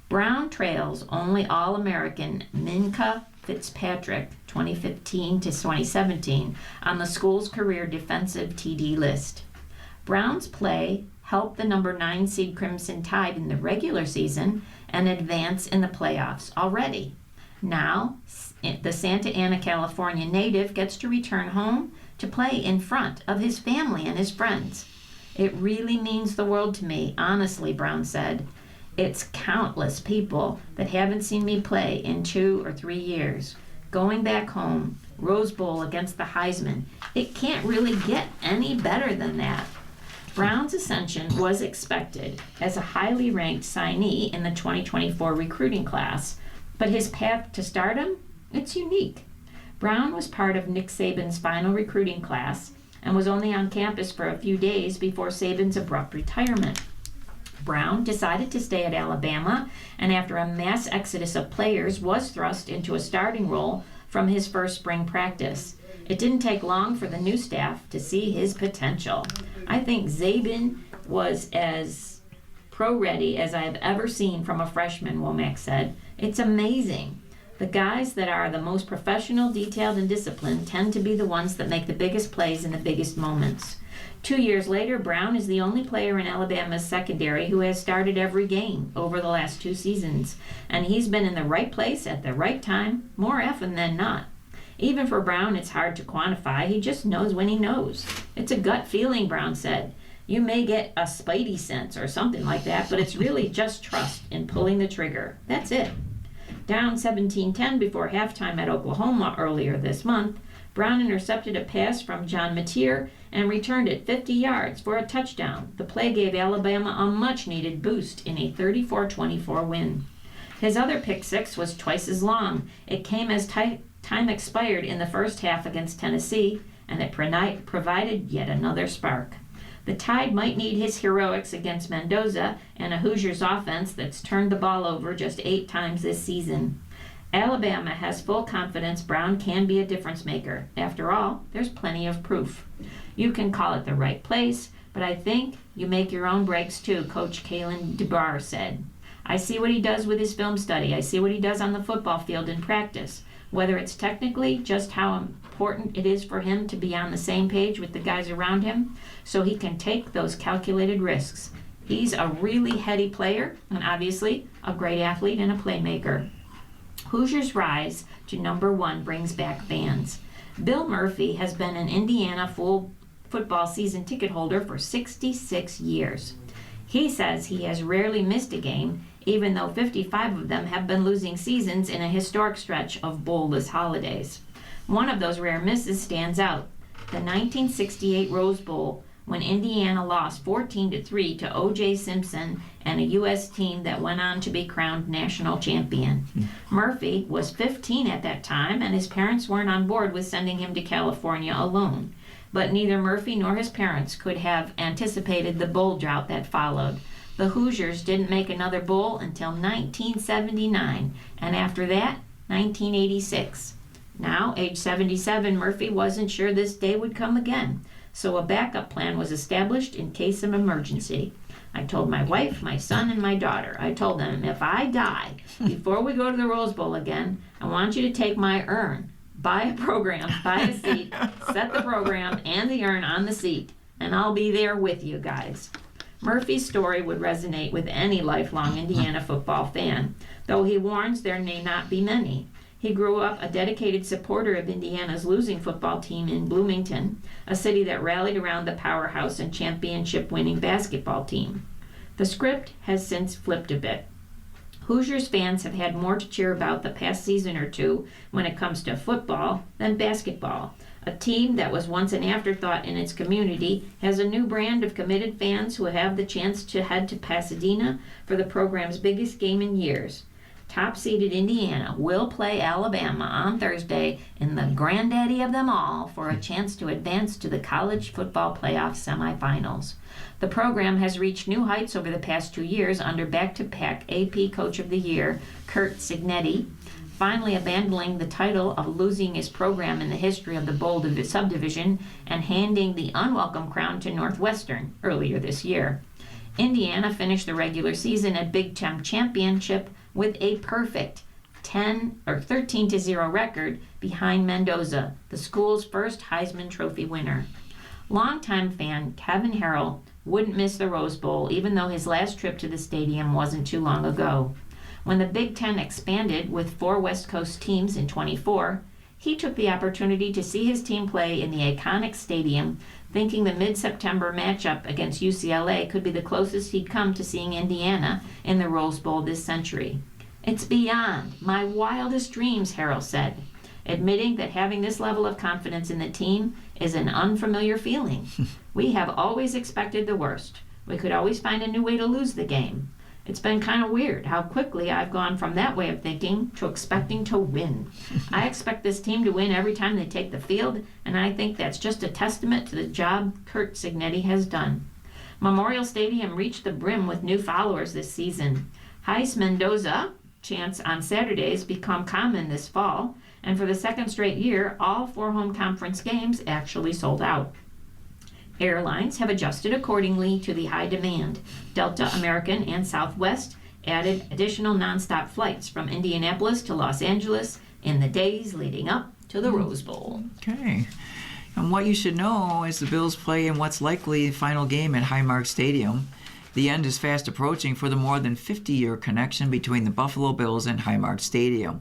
Brown trails only All-American Minkah Fitzpatrick 2015 to 2017 on the school's career defensive TD list. Brown's play helped the number 9 seed Crimson Tide in the regular season and advance in the playoffs already. Now, the Santa Ana, California native gets to return home to play in front of his family and his friends. It really means the world to me, honestly, Brown said. It's countless people that haven't seen me play in 2 or 3 years. Going back home, Rose Bowl against the Heisman, it can't really get any better than that. Brown's ascension was expected as a highly ranked signee in the 2024 recruiting class, but his path to stardom, it's unique. Brown was part of Nick Saban's final recruiting class and was only on campus for a few days before Saban's abrupt retirement. Brown decided to stay at Alabama, and after a mass exodus of players, was thrust into a starting role from his first spring practice. It didn't take long for the new staff to see his potential. I think Zaban was as pro-ready as I have ever seen from a freshman, Womack said. It's amazing. The guys that are the most professional, detailed, and disciplined tend to be the ones that make the biggest plays in the biggest moments. 2 years later, Brown is the only player in Alabama's secondary who has started every game over the last 2 seasons, and he's been in the right place at the right time more often than not. Even for Brown, it's hard to quantify. He just knows when he knows. It's a gut feeling, Brown said. You may get a spidey sense or something like that, but it's really just trust in pulling the trigger. That's it. Down 17-10 before halftime at Oklahoma earlier this month, Brown intercepted a pass from John Mateer and returned it 50 yards for a touchdown. The play gave Alabama a much-needed boost in a 34-24 win. His other pick six was twice as long. It came as time expired in the first half against Tennessee, and it provided yet another spark. The Tide might need his heroics against Mendoza and a Hoosiers offense that's turned the ball over just 8 times this season. Alabama has full confidence Brown can be a difference maker. After all, there's plenty of proof. You can call it the right place, but I think you make your own breaks too, Coach Kalen DeBar said. I see what he does with his film study. I see what he does on the football field in practice. Whether it's technically just how important it is for him to be on the same page with the guys around him so he can take those calculated risks. He's a really heady player and obviously a great athlete and a playmaker. Hoosiers' rise to number 1 brings back fans. Bill Murphy has been an Indiana full football season ticket holder for 66 years. He says he has rarely missed a game, even though 55 of them have been losing seasons in a historic stretch of bowl-less holidays. One of those rare misses stands out: the 1968 Rose Bowl, when Indiana lost 14-3 to O.J. Simpson and a U.S. team that went on to be crowned national champion. Murphy was 15 at that time, and his parents weren't on board with sending him to California alone. But neither Murphy nor his parents could have anticipated the bowl drought that followed. The Hoosiers didn't make another bowl until 1979, and after that, 1986. Now, age 77, Murphy wasn't sure this day would come again, so a backup plan was established in case of emergency. I told my wife, my son, and my daughter, I told them, if I die before we go to the Rose Bowl again, I want you to take my urn, buy a program, buy a seat, set the program and the urn on the seat, and I'll be there with you guys. Murphy's story would resonate with any lifelong Indiana football fan, though he warns there may not be many. He grew up a dedicated supporter of Indiana's losing football team in Bloomington, a city that rallied around the powerhouse and championship-winning basketball team. The script has since flipped a bit. Hoosiers fans have had more to cheer about the past season or two when it comes to football than basketball. A team that was once an afterthought in its community has a new brand of committed fans who have the chance to head to Pasadena for the program's biggest game in years. Top-seeded Indiana will play Alabama on Thursday in the granddaddy of them all for a chance to advance to the college football playoff semifinals. The program has reached new heights over the past 2 years under back-to-back AP Coach of the Year, Curt Cignetti, finally abandoning the title of losing his program in the history of the bowl subdivision and handing the unwelcome crown to Northwestern earlier this year. Indiana finished the regular season at Big Ten Championship with a perfect 13-0 record behind Mendoza, the school's first Heisman Trophy winner. Longtime fan Kevin Harrell wouldn't miss the Rose Bowl, even though his last trip to the stadium wasn't too long ago. When the Big Ten expanded with 4 West Coast teams in '24, he took the opportunity to see his team play in the iconic stadium, thinking the mid-September matchup against UCLA could be the closest he'd come to seeing Indiana in the Rose Bowl this century. "It's beyond my wildest dreams," Harrell said, admitting that having this level of confidence in the team is an unfamiliar feeling. "We have always expected the worst. We could always find a new way to lose the game. It's been kind of weird how quickly I've gone from that way of thinking to expecting to win. I expect this team to win every time they take the field, and I think that's just a testament to the job Curt Cignetti has done." Memorial Stadium reached the brim with new followers this season. Heis Mendoza chants on Saturdays become common this fall, and for the second straight year, all 4 home conference games actually sold out. Airlines have adjusted accordingly to the high demand. Delta, American, and Southwest added additional nonstop flights from Indianapolis to Los Angeles in the days leading up to the Rose Bowl. Okay. And what you should know is the Bills play in what's likely the final game at Highmark Stadium. The end is fast approaching for the more than 50-year connection between the Buffalo Bills and Highmark Stadium.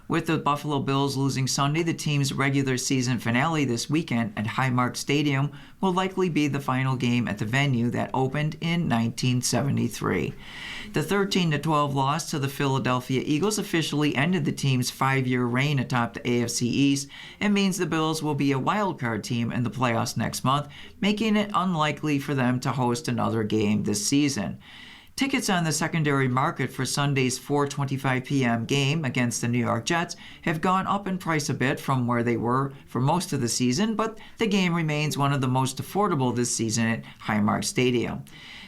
With the Buffalo Bills losing Sunday, the team's regular season finale this weekend at Highmark Stadium will likely be the final game at the venue that opened in 1973. The 13-12 loss to the Philadelphia Eagles officially ended the team's 5-year reign atop the AFC East and means the Bills will be a wildcard team in the playoffs next month, making it unlikely for them to host another game this season. Tickets on the secondary market for Sunday's 4:25 p.m. game against the New York Jets have gone up in price a bit from where they were for most of the season, but the game remains one of the most affordable this season at Highmark Stadium.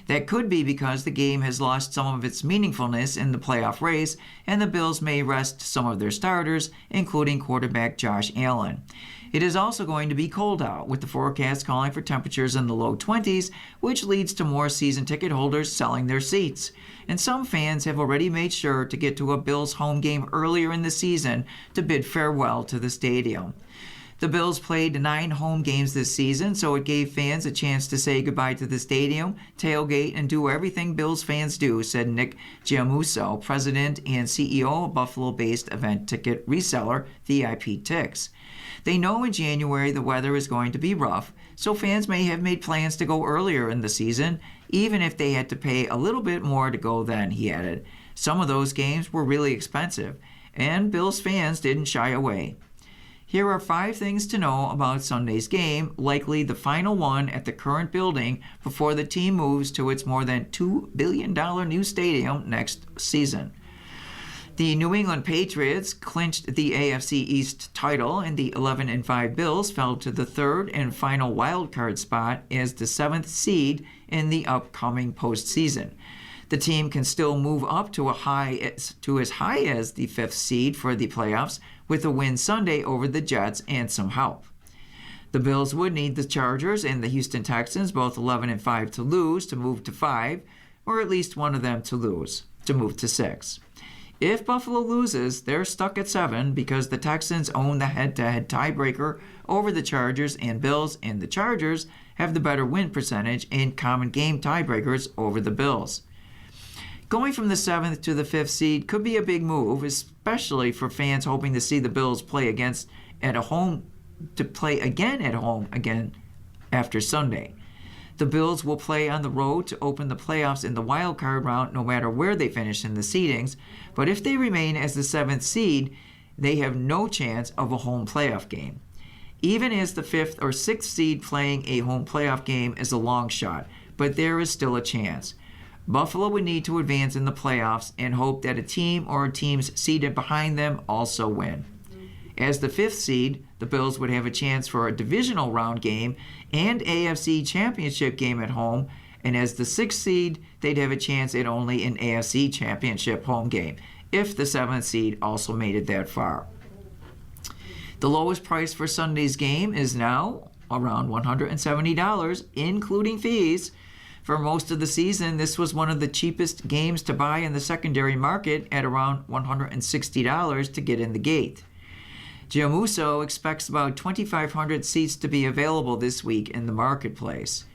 That could be because the game has lost some of its meaningfulness in the playoff race, and the Bills may rest some of their starters, including quarterback Josh Allen. It is also going to be cold out, with the forecast calling for temperatures in the low 20s, which leads to more season ticket holders selling their seats. And some fans have already made sure to get to a Bills home game earlier in the season to bid farewell to the stadium. The Bills played 9 home games this season, so it gave fans a chance to say goodbye to the stadium, tailgate, and do everything Bills fans do, said Nick Giamuso, president and CEO of Buffalo-based event ticket reseller VIP Tix. They know in January the weather is going to be rough, so fans may have made plans to go earlier in the season, even if they had to pay a little bit more to go then, he added. Some of those games were really expensive, and Bills fans didn't shy away. Here are 5 things to know about Sunday's game, likely the final one at the current building before the team moves to its more than $2 billion new stadium next season. The New England Patriots clinched the AFC East title, and the 11-5 Bills fell to the 3rd and final wildcard spot as the 7th seed in the upcoming postseason. The team can still move up to as high as the 5th seed for the playoffs with a win Sunday over the Jets and some help. The Bills would need the Chargers and the Houston Texans, both 11-5, to lose to move to 5, or at least one of them to lose to move to 6. If Buffalo loses, they're stuck at 7 because the Texans own the head-to-head tiebreaker over the Chargers and Bills, and the Chargers have the better win percentage in common game tiebreakers over the Bills. Going from the 7th to the 5th seed could be a big move, especially for fans hoping to see the Bills play again at home after Sunday. The Bills will play on the road to open the playoffs in the wild card round no matter where they finish in the seedings, but if they remain as the 7th seed, they have no chance of a home playoff game. Even as the 5th or 6th seed, playing a home playoff game is a long shot, but there is still a chance. Buffalo would need to advance in the playoffs and hope that a team or teams seated behind them also win. As the 5th seed, the Bills would have a chance for a divisional round game and AFC championship game at home, and as the 6th seed, they'd have a chance at only an AFC championship home game, if the 7th seed also made it that far. The lowest price for Sunday's game is now around $170, including fees. For most of the season, this was one of the cheapest games to buy in the secondary market at around $160 to get in the gate. Giamuso expects about 2,500 seats to be available this week in the marketplace.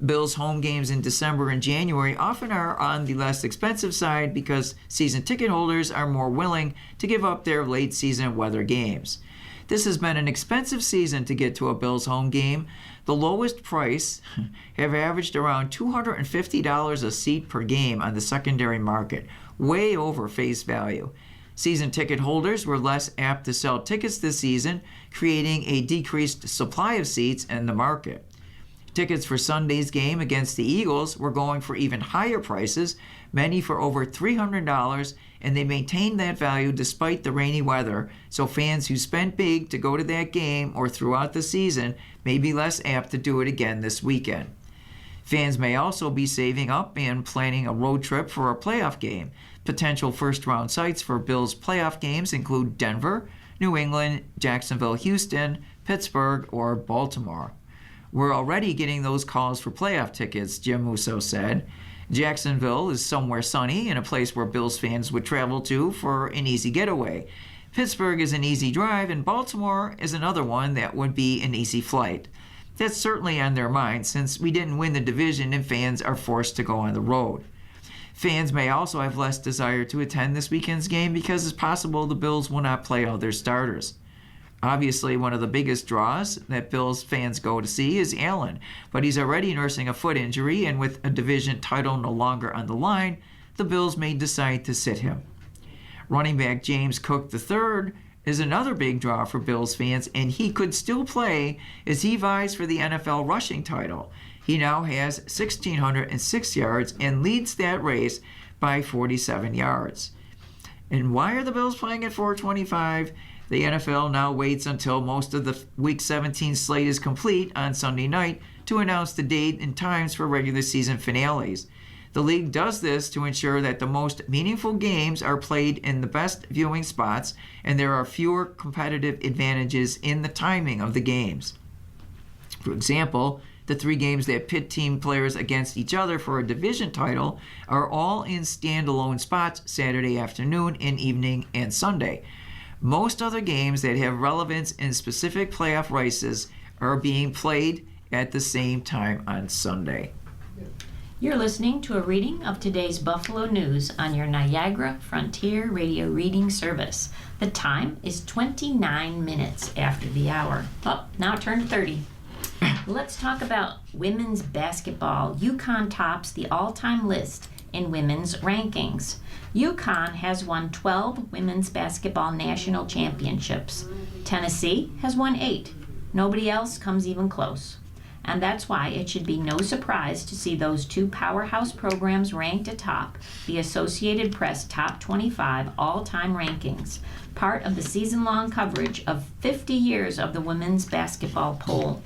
Bills home games in December and January often are on the less expensive side because season ticket holders are more willing to give up their late season weather games. This has been an expensive season to get to a Bills home game. The lowest price have averaged around $250 a seat per game on the secondary market, way over face value. Season ticket holders were less apt to sell tickets this season, creating a decreased supply of seats in the market. Tickets for Sunday's game against the Eagles were going for even higher prices, many for over $300, and they maintained that value despite the rainy weather, so fans who spent big to go to that game or throughout the season may be less apt to do it again this weekend. Fans may also be saving up and planning a road trip for a playoff game. Potential first-round sites for Bills playoff games include Denver, New England, Jacksonville, Houston, Pittsburgh, or Baltimore. We're already getting those calls for playoff tickets, Giamuso said. Jacksonville is somewhere sunny and a place where Bills fans would travel to for an easy getaway. Pittsburgh is an easy drive, and Baltimore is another one that would be an easy flight. That's certainly on their mind since we didn't win the division and fans are forced to go on the road. Fans may also have less desire to attend this weekend's game because it's possible the Bills will not play all their starters. Obviously, one of the biggest draws that Bills fans go to see is Allen, but he's already nursing a foot injury, and with a division title no longer on the line, the Bills may decide to sit him. Running back James Cook III is another big draw for Bills fans, and he could still play as he vies for the NFL rushing title. He now has 1,606 yards and leads that race by 47 yards. And why are the Bills playing at 425? The NFL now waits until most of the Week 17 slate is complete on Sunday night to announce the date and times for regular season finales. The league does this to ensure that the most meaningful games are played in the best viewing spots, and there are fewer competitive advantages in the timing of the games. For example, the 3 games that pit team players against each other for a division title are all in standalone spots Saturday afternoon and evening and Sunday. Most other games that have relevance in specific playoff races are being played at the same time on Sunday. You're listening to a reading of today's Buffalo News on your Niagara Frontier Radio Reading Service. The time is 29 minutes after the hour. Oh, now it turned 30. Let's talk about women's basketball. UConn tops the all-time list in women's rankings. UConn has won 12 women's basketball national championships. Tennessee has won 8. Nobody else comes even close. And that's why it should be no surprise to see those two powerhouse programs ranked atop the Associated Press Top 25 all-time rankings, part of the season-long coverage of 50 years of the women's basketball poll.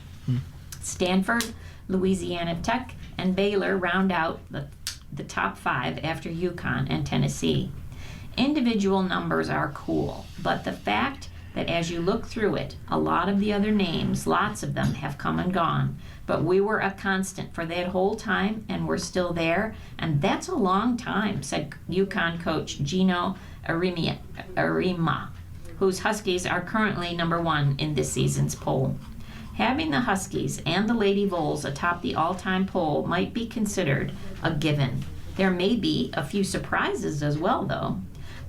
Stanford, Louisiana Tech, and Baylor round out the top 5 after UConn and Tennessee. Individual numbers are cool, but the fact that as you look through it, a lot of the other names, lots of them, have come and gone. But we were a constant for that whole time, and we're still there. And that's a long time, said UConn coach Gino Arima, whose Huskies are currently number 1 in this season's poll. Having the Huskies and the Lady Vols atop the all-time poll might be considered a given. There may be a few surprises as well, though.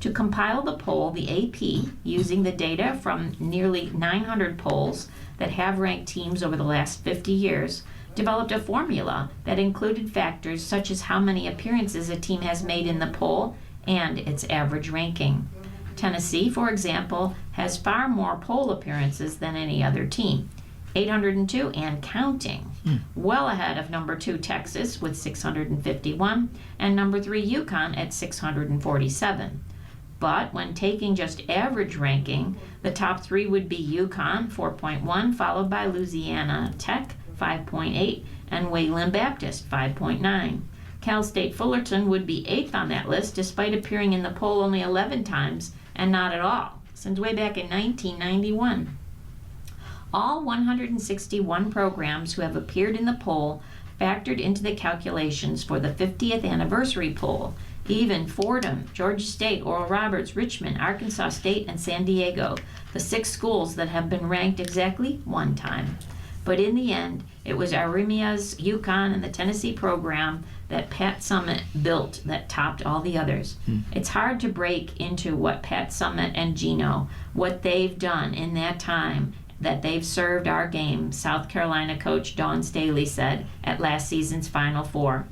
To compile the poll, the AP, using the data from nearly 900 polls that have ranked teams over the last 50 years, developed a formula that included factors such as how many appearances a team has made in the poll and its average ranking. Tennessee, for example, has far more poll appearances than any other team, 802 and counting, well ahead of number 2 Texas with 651 and number 3 UConn at 647. But when taking just average ranking, the top 3 would be UConn, 4.1, followed by Louisiana Tech, 5.8, and Wayland Baptist, 5.9. Cal State Fullerton would be 8th on that list, despite appearing in the poll only 11 times, and not at all, since way back in 1991. All 161 programs who have appeared in the poll factored into the calculations for the 50th anniversary poll. Even Fordham, Georgia State, Oral Roberts, Richmond, Arkansas State, and San Diego, the 6 schools that have been ranked exactly 1 time. But in the end, it was Arimia's UConn and the Tennessee program that Pat Summitt built that topped all the others. It's hard to break into what Pat Summitt and Gino, what they've done in that time that they've served our game, South Carolina coach Dawn Staley said at last season's Final Four.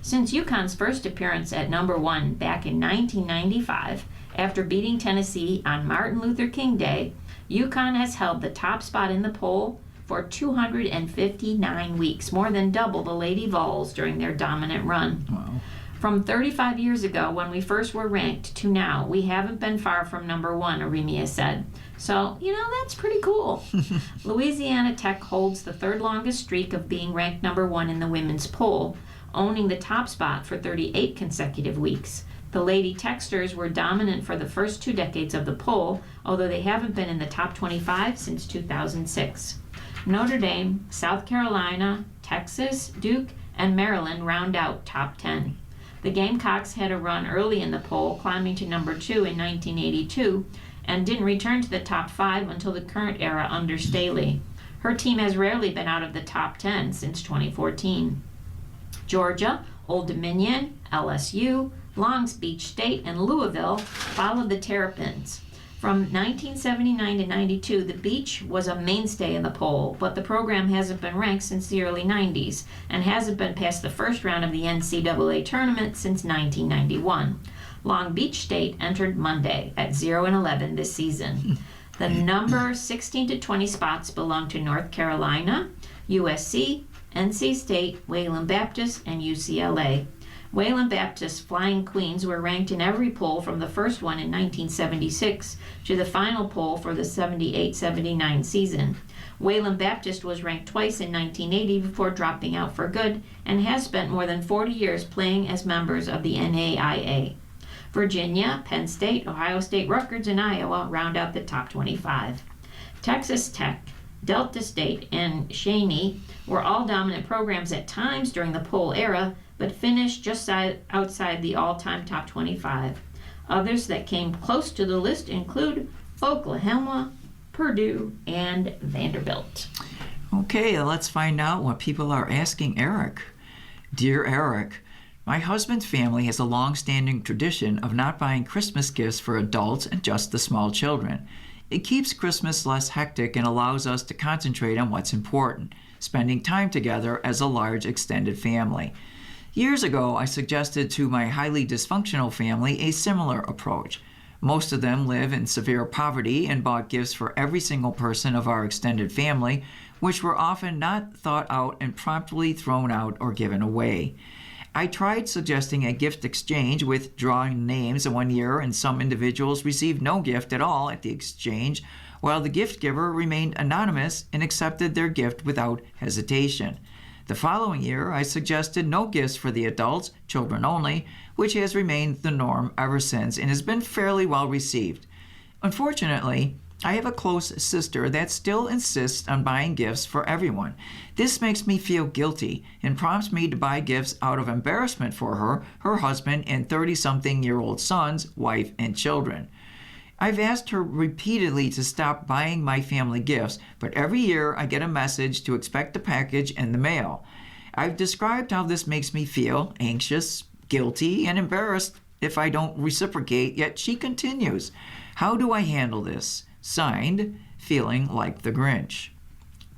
Since UConn's first appearance at number 1 back in 1995, after beating Tennessee on Martin Luther King Day, UConn has held the top spot in the poll for 259 weeks, more than double the Lady Vols during their dominant run. Wow. From 35 years ago, when we first were ranked, to now, we haven't been far from number 1, Arimia said. So, that's pretty cool. Louisiana Tech holds the 3rd longest streak of being ranked number 1 in the women's poll, owning the top spot for 38 consecutive weeks. The Lady Techsters were dominant for the first 2 decades of the poll, although they haven't been in the top 25 since 2006. Notre Dame, South Carolina, Texas, Duke, and Maryland round out top 10. The Gamecocks had a run early in the poll, climbing to number 2 in 1982, and didn't return to the top 5 until the current era under Staley. Her team has rarely been out of the top 10 since 2014. Georgia, Old Dominion, LSU, Long Beach State, and Louisville followed the Terrapins. From 1979 to 92, the Beach was a mainstay in the poll, but the program hasn't been ranked since the early 90s and hasn't been past the first round of the NCAA tournament since 1991. Long Beach State entered Monday at 0-11 this season. The number 16 to 20 spots belong to North Carolina, USC, NC State, Wayland Baptist, and UCLA. Wayland Baptist's Flying Queens were ranked in every poll from the first one in 1976 to the final poll for the 78-79 season. Wayland Baptist was ranked twice in 1980 before dropping out for good and has spent more than 40 years playing as members of the NAIA. Virginia, Penn State, Ohio State, Rutgers, and Iowa round out the top 25. Texas Tech, Delta State, and Cheyney were all dominant programs at times during the poll era, but finished just outside the all-time top 25. Others that came close to the list include Oklahoma, Purdue, and Vanderbilt. Okay, let's find out what people are asking Eric. Dear Eric, my husband's family has a long-standing tradition of not buying Christmas gifts for adults and just the small children. It keeps Christmas less hectic and allows us to concentrate on what's important, spending time together as a large extended family. Years ago, I suggested to my highly dysfunctional family a similar approach. Most of them live in severe poverty and bought gifts for every single person of our extended family, which were often not thought out and promptly thrown out or given away. I tried suggesting a gift exchange with drawing names one year, and some individuals received no gift at all at the exchange, while the gift giver remained anonymous and accepted their gift without hesitation. The following year, I suggested no gifts for the adults, children only, which has remained the norm ever since and has been fairly well received. Unfortunately, I have a close sister that still insists on buying gifts for everyone. This makes me feel guilty and prompts me to buy gifts out of embarrassment for her, her husband, and 30-something-year-old sons, wife, and children. I've asked her repeatedly to stop buying my family gifts, but every year I get a message to expect a package in the mail. I've described how this makes me feel anxious, guilty, and embarrassed if I don't reciprocate, yet she continues. How do I handle this? Signed, Feeling Like the Grinch.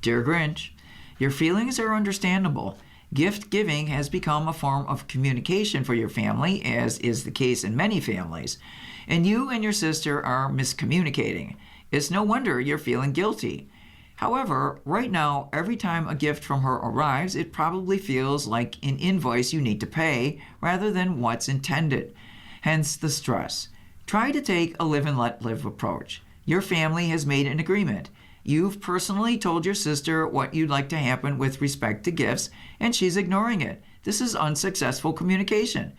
Dear Grinch, your feelings are understandable. Gift giving has become a form of communication for your family, as is the case in many families, and you and your sister are miscommunicating. It's no wonder you're feeling guilty. However, right now, every time a gift from her arrives, it probably feels like an invoice you need to pay rather than what's intended. Hence the stress. Try to take a live and let live approach. Your family has made an agreement. You've personally told your sister what you'd like to happen with respect to gifts, and she's ignoring it. This is unsuccessful communication.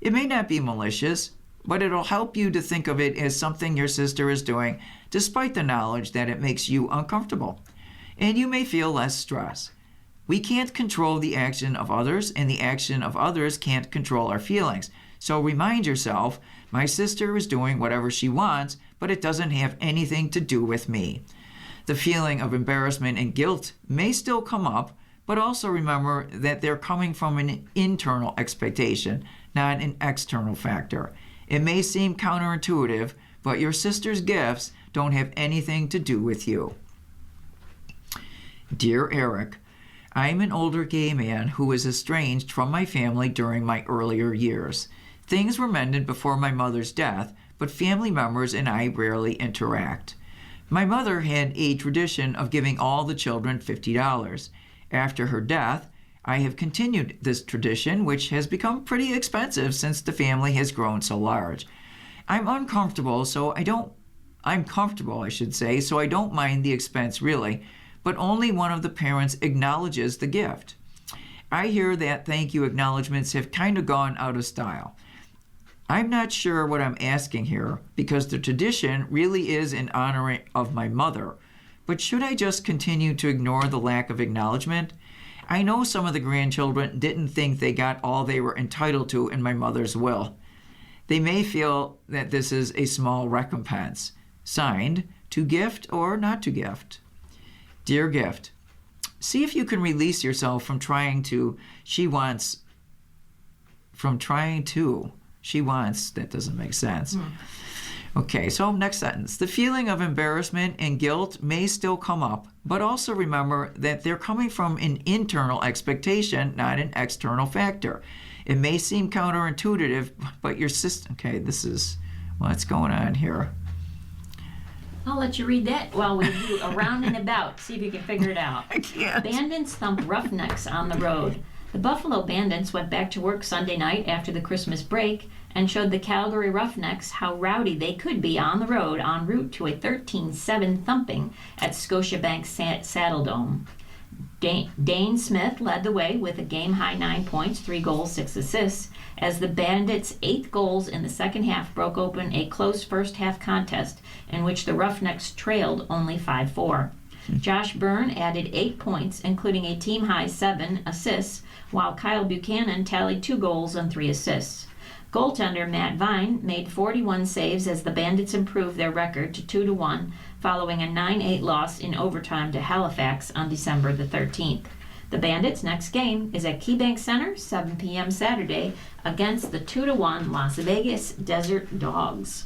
It may not be malicious, but it'll help you to think of it as something your sister is doing, despite the knowledge that it makes you uncomfortable. And you may feel less stress. We can't control the action of others, and the action of others can't control our feelings. So remind yourself, my sister is doing whatever she wants, but it doesn't have anything to do with me. The feeling of embarrassment and guilt may still come up, but also remember that they're coming from an internal expectation, not an external factor. It may seem counterintuitive, but your sister's gifts don't have anything to do with you. Dear Eric, I'm an older gay man who was estranged from my family during my earlier years. Things were mended before my mother's death, but family members and I rarely interact. My mother had a tradition of giving all the children $50. After her death, I have continued this tradition, which has become pretty expensive since the family has grown so large. I'm comfortable, so I don't mind the expense really, but only one of the parents acknowledges the gift. I hear that thank you acknowledgments have kind of gone out of style. I'm not sure what I'm asking here, because the tradition really is in honor of my mother, but should I just continue to ignore the lack of acknowledgement? I know some of the grandchildren didn't think they got all they were entitled to in my mother's will. They may feel that this is a small recompense. Signed, to gift or not to gift. Dear Gift, see if you can release yourself from trying to, she wants, that doesn't make sense. Okay, so next sentence. The feeling of embarrassment and guilt may still come up, but also remember that they're coming from an internal expectation, not an external factor. It may seem counterintuitive, but your system, okay, this is what's going on here. I'll let you read that while we do a round and about, see if you can figure it out. I can't. Bandits thump roughnecks on the road. The Buffalo Bandits went back to work Sunday night after the Christmas break and showed the Calgary Roughnecks how rowdy they could be on the road en route to a 13-7 thumping at Scotiabank Saddledome. Dane Smith led the way with a game-high 9 points, 3 goals, 6 assists, as the Bandits' 8 goals in the second half broke open a close first-half contest in which the Roughnecks trailed only 5-4. Josh Byrne added 8 points, including a team-high 7 assists, while Kyle Buchanan tallied 2 goals and 3 assists. Goaltender Matt Vine made 41 saves as the Bandits improved their record to 2-1 following a 9-8 loss in overtime to Halifax on December the 13th. The Bandits' next game is at KeyBank Center, 7 p.m. Saturday, against the 2-1 Las Vegas Desert Dogs.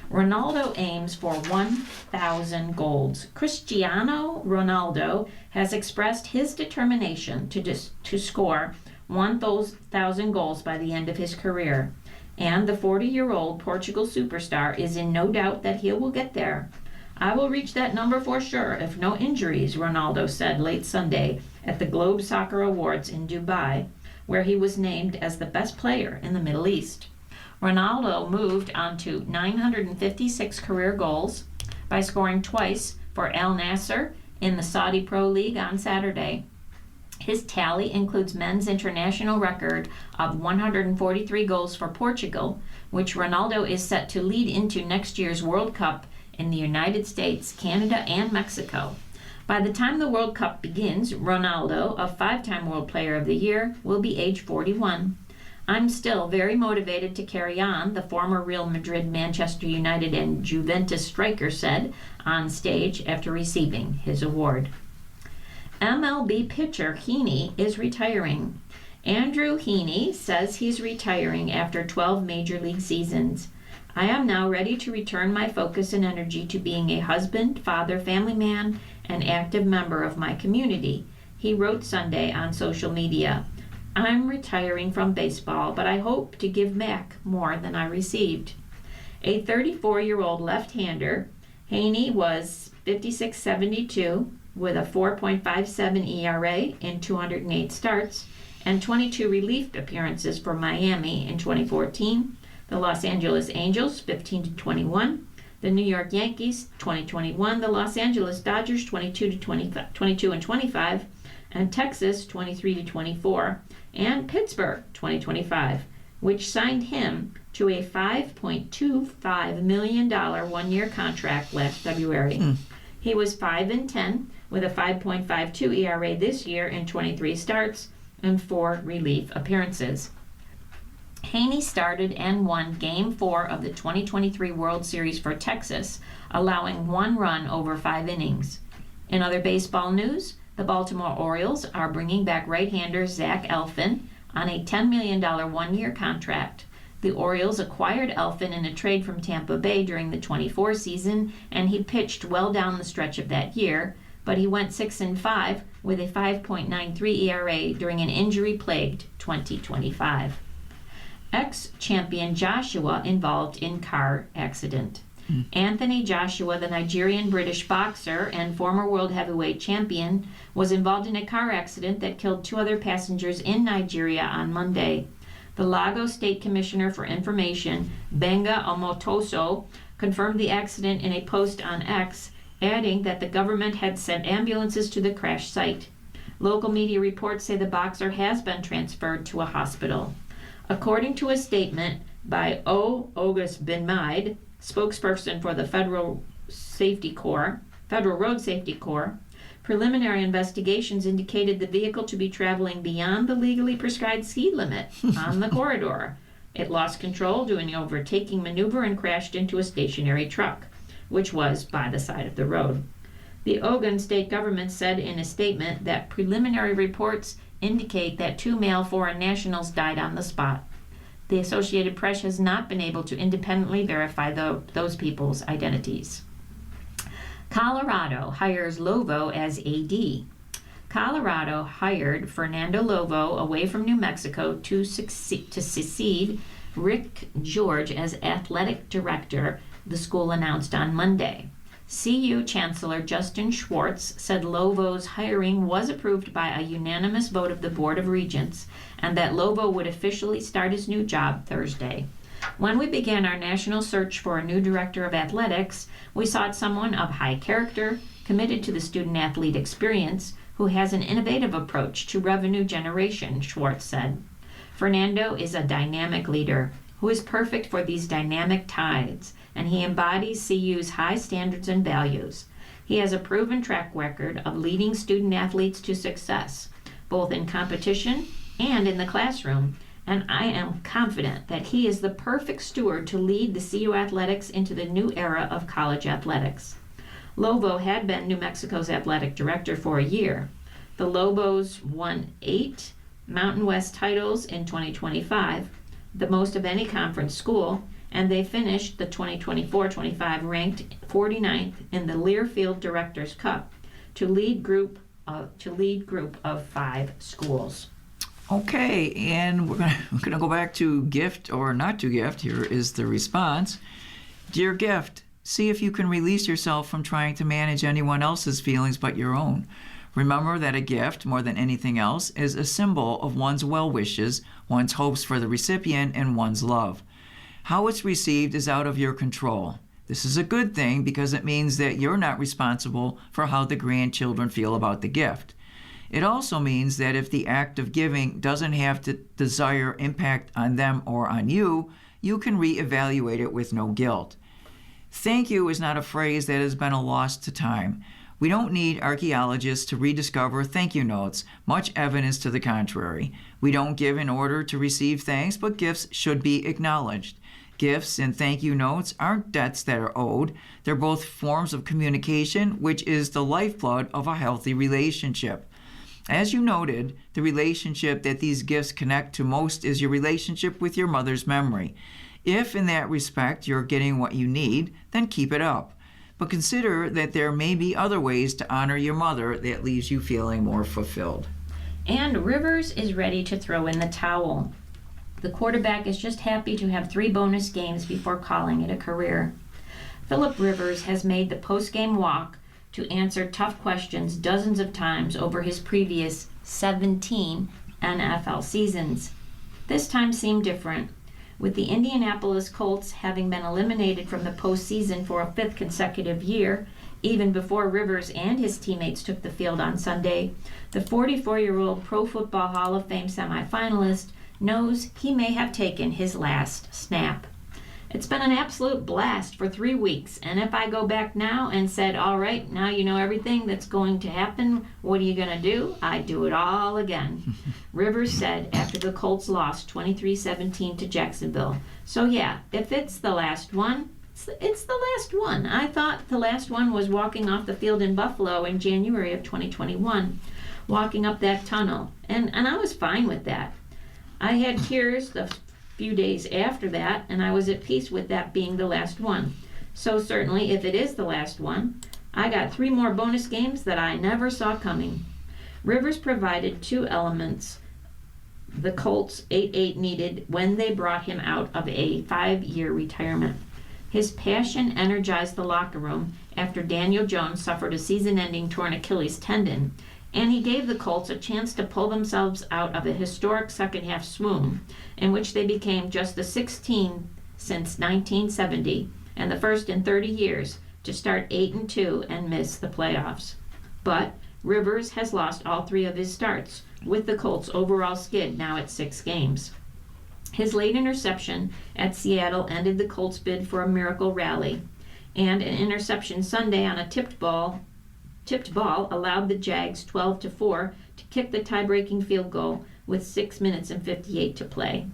Ronaldo aims for 1,000 goals. Cristiano Ronaldo has expressed his determination to score 1,000 goals by the end of his career. And the 40-year-old Portugal superstar is in no doubt that he will get there. I will reach that number for sure if no injuries, Ronaldo said late Sunday at the Globe Soccer Awards in Dubai, where he was named as the best player in the Middle East. Ronaldo moved on to 956 career goals by scoring twice for Al Nassr in the Saudi Pro League on Saturday. His tally includes men's international record of 143 goals for Portugal, which Ronaldo is set to lead into next year's World Cup in the United States, Canada, and Mexico. By the time the World Cup begins, Ronaldo, a 5-time World Player of the Year, will be age 41. I'm still very motivated to carry on, the former Real Madrid, Manchester United, and Juventus striker said on stage after receiving his award. MLB pitcher Heaney is retiring. Andrew Heaney says he's retiring after 12 major league seasons. I am now ready to return my focus and energy to being a husband, father, family man, and active member of my community, he wrote Sunday on social media. I'm retiring from baseball, but I hope to give back more than I received. A 34-year-old left-hander, Heaney was 56-72 with a 4.57 ERA in 208 starts and 22 relief appearances for Miami in 2014, the Los Angeles Angels 15-21, the New York Yankees 2021, the Los Angeles Dodgers 22-25, and Texas 23-24, and Pittsburgh 2025, which signed him to a $5.25 million one-year contract last February. He was 5-10 with a 5.52 ERA this year in 23 starts and 4 relief appearances. Heaney started and won Game 4 of the 2023 World Series for Texas, allowing 1 run over 5 innings. In other baseball news, the Baltimore Orioles are bringing back right-hander Zach Eflin on a $10 million one-year contract. The Orioles acquired Eflin in a trade from Tampa Bay during the 24 season, and he pitched well down the stretch of that year, but he went 6-5 with a 5.93 ERA during an injury-plagued 2025. Ex-champion Joshua involved in car accident. Anthony Joshua, the Nigerian-British boxer and former world heavyweight champion, was involved in a car accident that killed 2 other passengers in Nigeria on Monday. The Lagos State Commissioner for Information, Benga Omotoso, confirmed the accident in a post on X, adding that the government had sent ambulances to the crash site. Local media reports say the boxer has been transferred to a hospital. According to a statement by August Bin Maid, spokesperson for the Federal Road Safety Corps, preliminary investigations indicated the vehicle to be traveling beyond the legally prescribed speed limit on the corridor. It lost control during an overtaking maneuver and crashed into a stationary truck, which was by the side of the road. The Ogun state government said in a statement that preliminary reports indicate that 2 male foreign nationals died on the spot. The Associated Press has not been able to independently verify those people's identities. Colorado hires Lovo as AD. Colorado hired Fernando Lovo away from New Mexico to succeed Rick George as athletic director, the school announced on Monday. CU Chancellor Justin Schwartz said Lovo's hiring was approved by a unanimous vote of the Board of Regents and that Lovo would officially start his new job Thursday. When we began our national search for a new director of athletics, we sought someone of high character, committed to the student-athlete experience, who has an innovative approach to revenue generation, Schwartz said. Fernando is a dynamic leader who is perfect for these dynamic tides, and he embodies CU's high standards and values. He has a proven track record of leading student athletes to success, both in competition and in the classroom, and I am confident that he is the perfect steward to lead the CU Athletics into the new era of college athletics. Lobo had been New Mexico's athletic director for a year. The Lobos won 8 Mountain West titles in 2025, the most of any conference school, and they finished the 2024-25 ranked 49th in the Learfield Directors Cup to lead group of 5 schools. Okay, and we're gonna go back to gift or not to gift. Here is the response. Dear gift, see if you can release yourself from trying to manage anyone else's feelings but your own. Remember that a gift, more than anything else, is a symbol of one's well wishes, one's hopes for the recipient, and one's love. How it's received is out of your control. This is a good thing because it means that you're not responsible for how the grandchildren feel about the gift. It also means that if the act of giving doesn't have the desired impact on them or on you, you can reevaluate it with no guilt. Thank you is not a phrase that has been a loss to time. We don't need archaeologists to rediscover thank you notes, much evidence to the contrary. We don't give in order to receive thanks, but gifts should be acknowledged. Gifts and thank you notes aren't debts that are owed. They're both forms of communication, which is the lifeblood of a healthy relationship. As you noted, the relationship that these gifts connect to most is your relationship with your mother's memory. If in that respect you're getting what you need, then keep it up. But consider that there may be other ways to honor your mother that leaves you feeling more fulfilled. And Rivers is ready to throw in the towel. The quarterback is just happy to have 3 bonus games before calling it a career. Philip Rivers has made the post-game walk to answer tough questions dozens of times over his previous 17 NFL seasons. This time seemed different. With the Indianapolis Colts having been eliminated from the postseason for a 5th consecutive year, even before Rivers and his teammates took the field on Sunday, the 44-year-old Pro Football Hall of Fame semifinalist knows he may have taken his last snap. It's been an absolute blast for 3 weeks, and if I go back now and said, all right, now you know everything that's going to happen, what are you going to do? I'd do it all again. Rivers said after the Colts lost 23-17 to Jacksonville. So yeah, if it's the last one, it's the last one. I thought the last one was walking off the field in Buffalo in January of 2021, walking up that tunnel, and I was fine with that. I had tears the few days after that, and I was at peace with that being the last one. So certainly, if it is the last one, I got 3 more bonus games that I never saw coming. Rivers provided 2 elements the Colts 8-8 needed when they brought him out of a 5-year retirement. His passion energized the locker room after Daniel Jones suffered a season-ending torn Achilles tendon, and he gave the Colts a chance to pull themselves out of a historic second-half swoon in which they became just the 16th since 1970 and the first in 30 years to start 8-2 and miss the playoffs. But Rivers has lost all 3 of his starts, with the Colts' overall skid now at 6 games. His late interception at Seattle ended the Colts' bid for a miracle rally, and an interception Sunday on a tipped ball allowed the Jags 12-4 to kick the tie-breaking field goal with 6 minutes and 58 to play.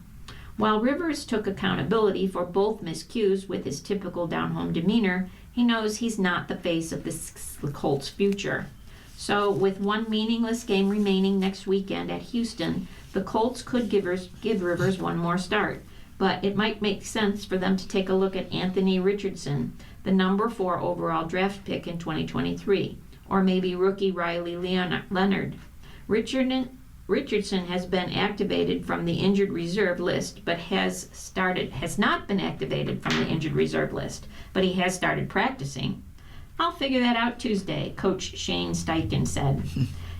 While Rivers took accountability for both miscues with his typical down-home demeanor, he knows he's not the face of the Colts' future. So with one meaningless game remaining next weekend at Houston, the Colts could give Rivers one more start, but it might make sense for them to take a look at Anthony Richardson, the number 4 overall draft pick in 2023. Or maybe rookie Riley Leonard. Richardson has been activated from the injured reserve list, but has not been activated from the injured reserve list, but he has started practicing. I'll figure that out Tuesday, Coach Shane Steichen said.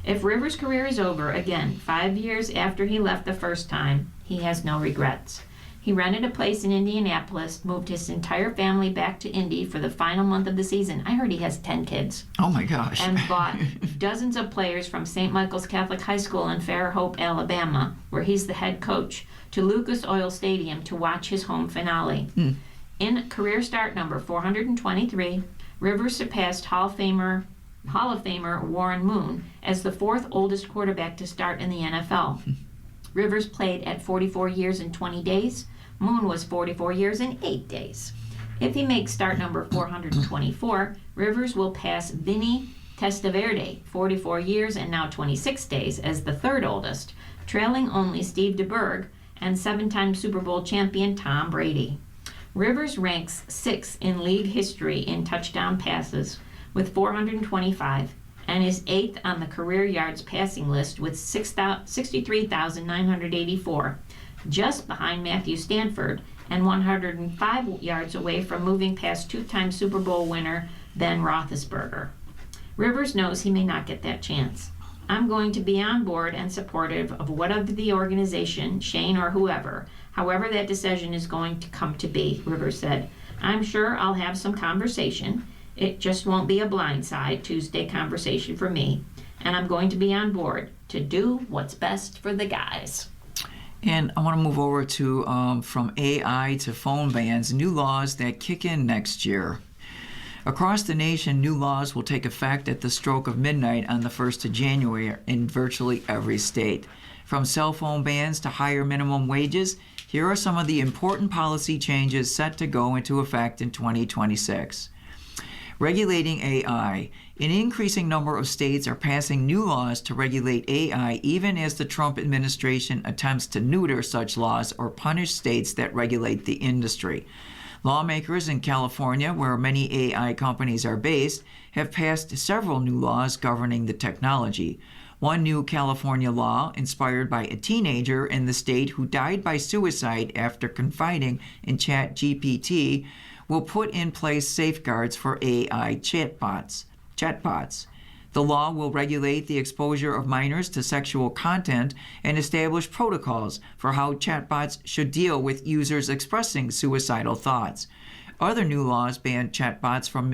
If Rivers' career is over, again, 5 years after he left the first time, he has no regrets. He rented a place in Indianapolis, moved his entire family back to Indy for the final month of the season. I heard he has 10 kids. Oh my gosh. And bought dozens of players from St. Michael's Catholic High School in Fairhope, Alabama, where he's the head coach, to Lucas Oil Stadium to watch his home finale. In career start number 423, Rivers surpassed Hall of Famer Warren Moon as the 4th oldest quarterback to start in the NFL. Rivers played at 44 years and 20 days. Moon was 44 years and 8 days. If he makes start number 424, Rivers will pass Vinny Testaverde, 44 years and now 26 days, as the third oldest, trailing only Steve DeBerg and 7-time Super Bowl champion Tom Brady. Rivers ranks 6th in league history in touchdown passes with 425 and is 8th on the career yards passing list with 63,984, just behind Matthew Stanford and 105 yards away from moving past 2-time Super Bowl winner Ben Roethlisberger. Rivers knows he may not get that chance. I'm going to be on board and supportive of whatever the organization, Shane or whoever, however that decision is going to come to be, Rivers said. I'm sure I'll have some conversation. It just won't be a blindside Tuesday conversation for me. And I'm going to be on board to do what's best for the guys. And I want to move over to from AI to phone bans, new laws that kick in next year. Across the nation, new laws will take effect at the stroke of midnight on the 1st of January in virtually every state. From cell phone bans to higher minimum wages, here are some of the important policy changes set to go into effect in 2026. Regulating AI. An increasing number of states are passing new laws to regulate AI, even as the Trump administration attempts to neuter such laws or punish states that regulate the industry. Lawmakers in California, where many AI companies are based, have passed several new laws governing the technology. One new California law, inspired by a teenager in the state who died by suicide after confiding in ChatGPT, will put in place safeguards for AI chatbots. The law will regulate the exposure of minors to sexual content and establish protocols for how chatbots should deal with users expressing suicidal thoughts. Other new laws ban chatbots from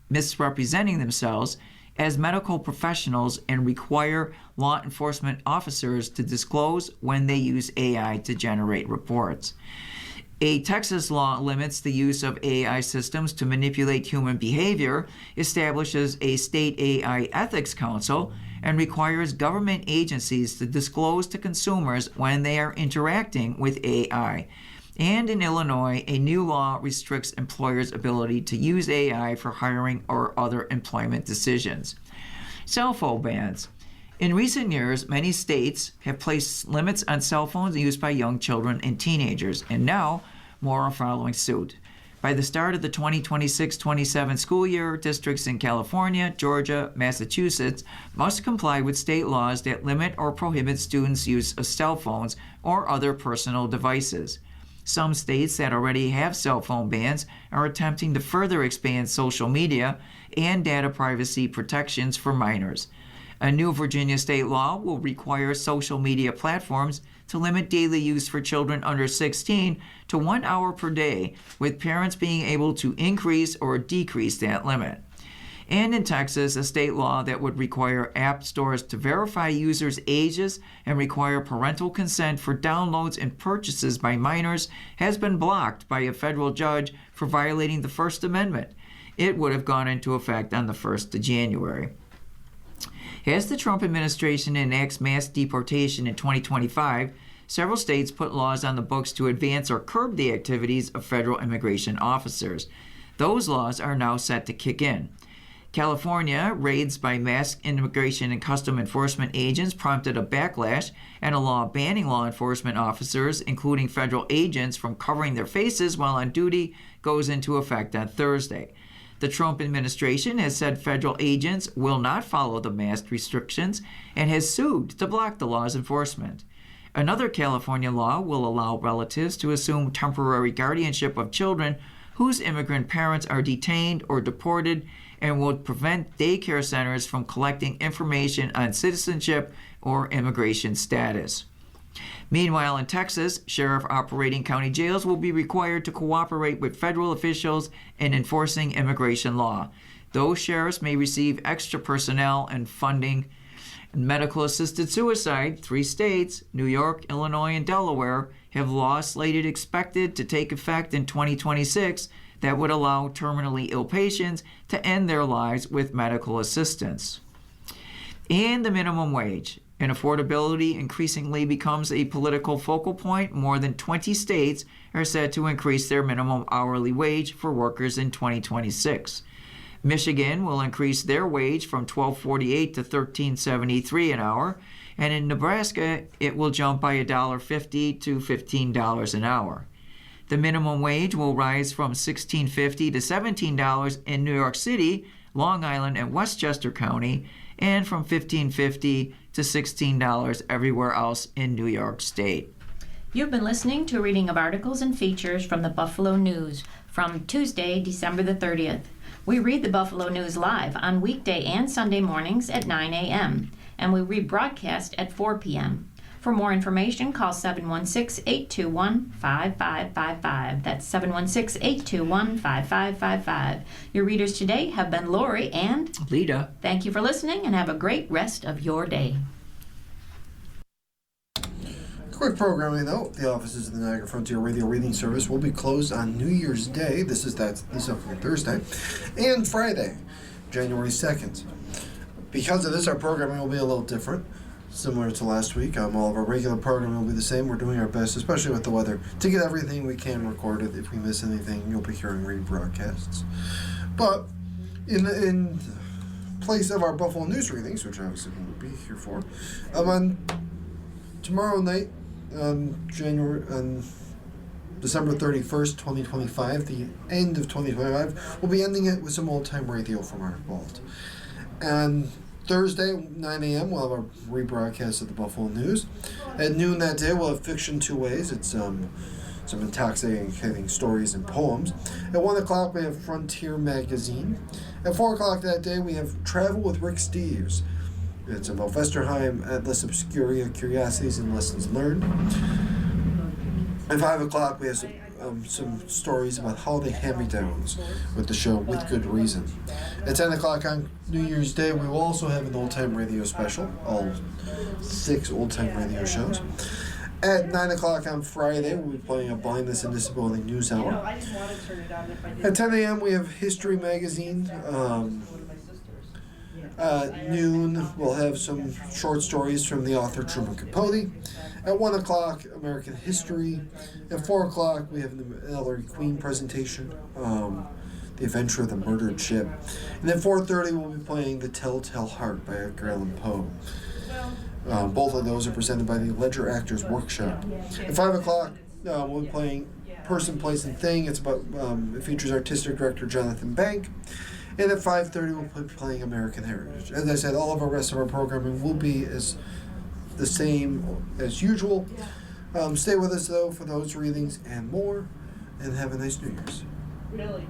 misrepresenting themselves as medical professionals and require law enforcement officers to disclose when they use AI to generate reports. A Texas law limits the use of AI systems to manipulate human behavior, establishes a state AI ethics council, and requires government agencies to disclose to consumers when they are interacting with AI. And in Illinois, a new law restricts employers' ability to use AI for hiring or other employment decisions. Cell phone bans. In recent years, many states have placed limits on cell phones used by young children and teenagers, and now more are following suit. By the start of the 2026-27 school year, districts in California, Georgia, Massachusetts must comply with state laws that limit or prohibit students' use of cell phones or other personal devices. Some states that already have cell phone bans are attempting to further expand social media and data privacy protections for minors. A new Virginia state law will require social media platforms to limit daily use for children under 16 to 1 hour per day, with parents being able to increase or decrease that limit. And in Texas, a state law that would require app stores to verify users' ages and require parental consent for downloads and purchases by minors has been blocked by a federal judge for violating the First Amendment. It would have gone into effect on the 1st of January. As the Trump administration enacts mass deportation in 2025, several states put laws on the books to advance or curb the activities of federal immigration officers. Those laws are now set to kick in. California, raids by mass immigration and custom enforcement agents prompted a backlash, and a law banning law enforcement officers, including federal agents, from covering their faces while on duty goes into effect on Thursday. The Trump administration has said federal agents will not follow the mask restrictions and has sued to block the law's enforcement. Another California law will allow relatives to assume temporary guardianship of children whose immigrant parents are detained or deported, and will prevent daycare centers from collecting information on citizenship or immigration status. Meanwhile, in Texas, sheriff operating county jails will be required to cooperate with federal officials in enforcing immigration law. Those sheriffs may receive extra personnel and funding. Medical-assisted suicide, 3 states, New York, Illinois, and Delaware, have laws slated expected to take effect in 2026 that would allow terminally ill patients to end their lives with medical assistance. And the minimum wage. and affordability increasingly becomes a political focal point, more than 20 states are set to increase their minimum hourly wage for workers in 2026. Michigan will increase their wage from $12.48 to $13.73 an hour, and in Nebraska, it will jump by $1.50 to $15 an hour. The minimum wage will rise from $16.50 to $17 in New York City, Long Island, and Westchester County, and from $15.50 to $16 everywhere else in New York State. You've been listening to a reading of articles and features from the Buffalo News from Tuesday, December the 30th. We read the Buffalo News live on weekday and Sunday mornings at 9 a.m., and we rebroadcast at 4 p.m. For more information, call 716-821-5555. That's 716-821-5555. Your readers today have been Lori and Lita. Thank you for listening and have a great rest of your day. Quick programming though, the offices of the Niagara Frontier Radio Reading Service will be closed on New Year's Day, this upcoming Thursday, and Friday, January 2nd. Because of this, our programming will be a little different, similar to last week. All of our regular programming will be the same. We're doing our best, especially with the weather, to get everything we can recorded. If we miss anything, you'll be hearing rebroadcasts. But in place of our Buffalo News readings, which obviously we'll be here for, on tomorrow night, December 31st, 2025, the end of 2025, we'll be ending it with some old-time radio from our vault. And Thursday, 9 a.m., we'll have our rebroadcast of the Buffalo News. At noon that day, we'll have Fiction Two Ways. It's some intoxicating stories and poems. At 1 o'clock, we have Frontier Magazine. At 4 o'clock that day, we have Travel with Rick Steves. It's about Vesterheim, Atlas Obscuria, Curiosities and Lessons Learned. At 5 o'clock, we have some stories about holiday hand-me-downs with the show With Good Reason. At 10 o'clock on New Year's Day, we will also have an old-time radio special, all 6 old-time radio shows. At 9 o'clock on Friday, we'll be playing a Blindness and Disability News Hour. At 10 a.m., we have History Magazine. Noon, we'll have some short stories from the author Truman Capote. At 1 o'clock, American History. At 4 o'clock, we have the Ellery Queen presentation, The Adventure of the Murdered Ship. And at 4:30, we'll be playing The Telltale Heart by Edgar Allan Poe. Both of those are presented by the Ledger Actors Workshop. At 5 o'clock, we'll be playing Person, Place, and Thing. It features artistic director Jonathan Bank. And at 5:30, we'll be playing American Heritage. As I said, all of the rest of our programming will be the same as usual. Stay with us, though, for those readings and more, and have a nice New Year's. Really?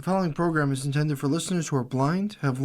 following program is intended for listeners who are blind, have low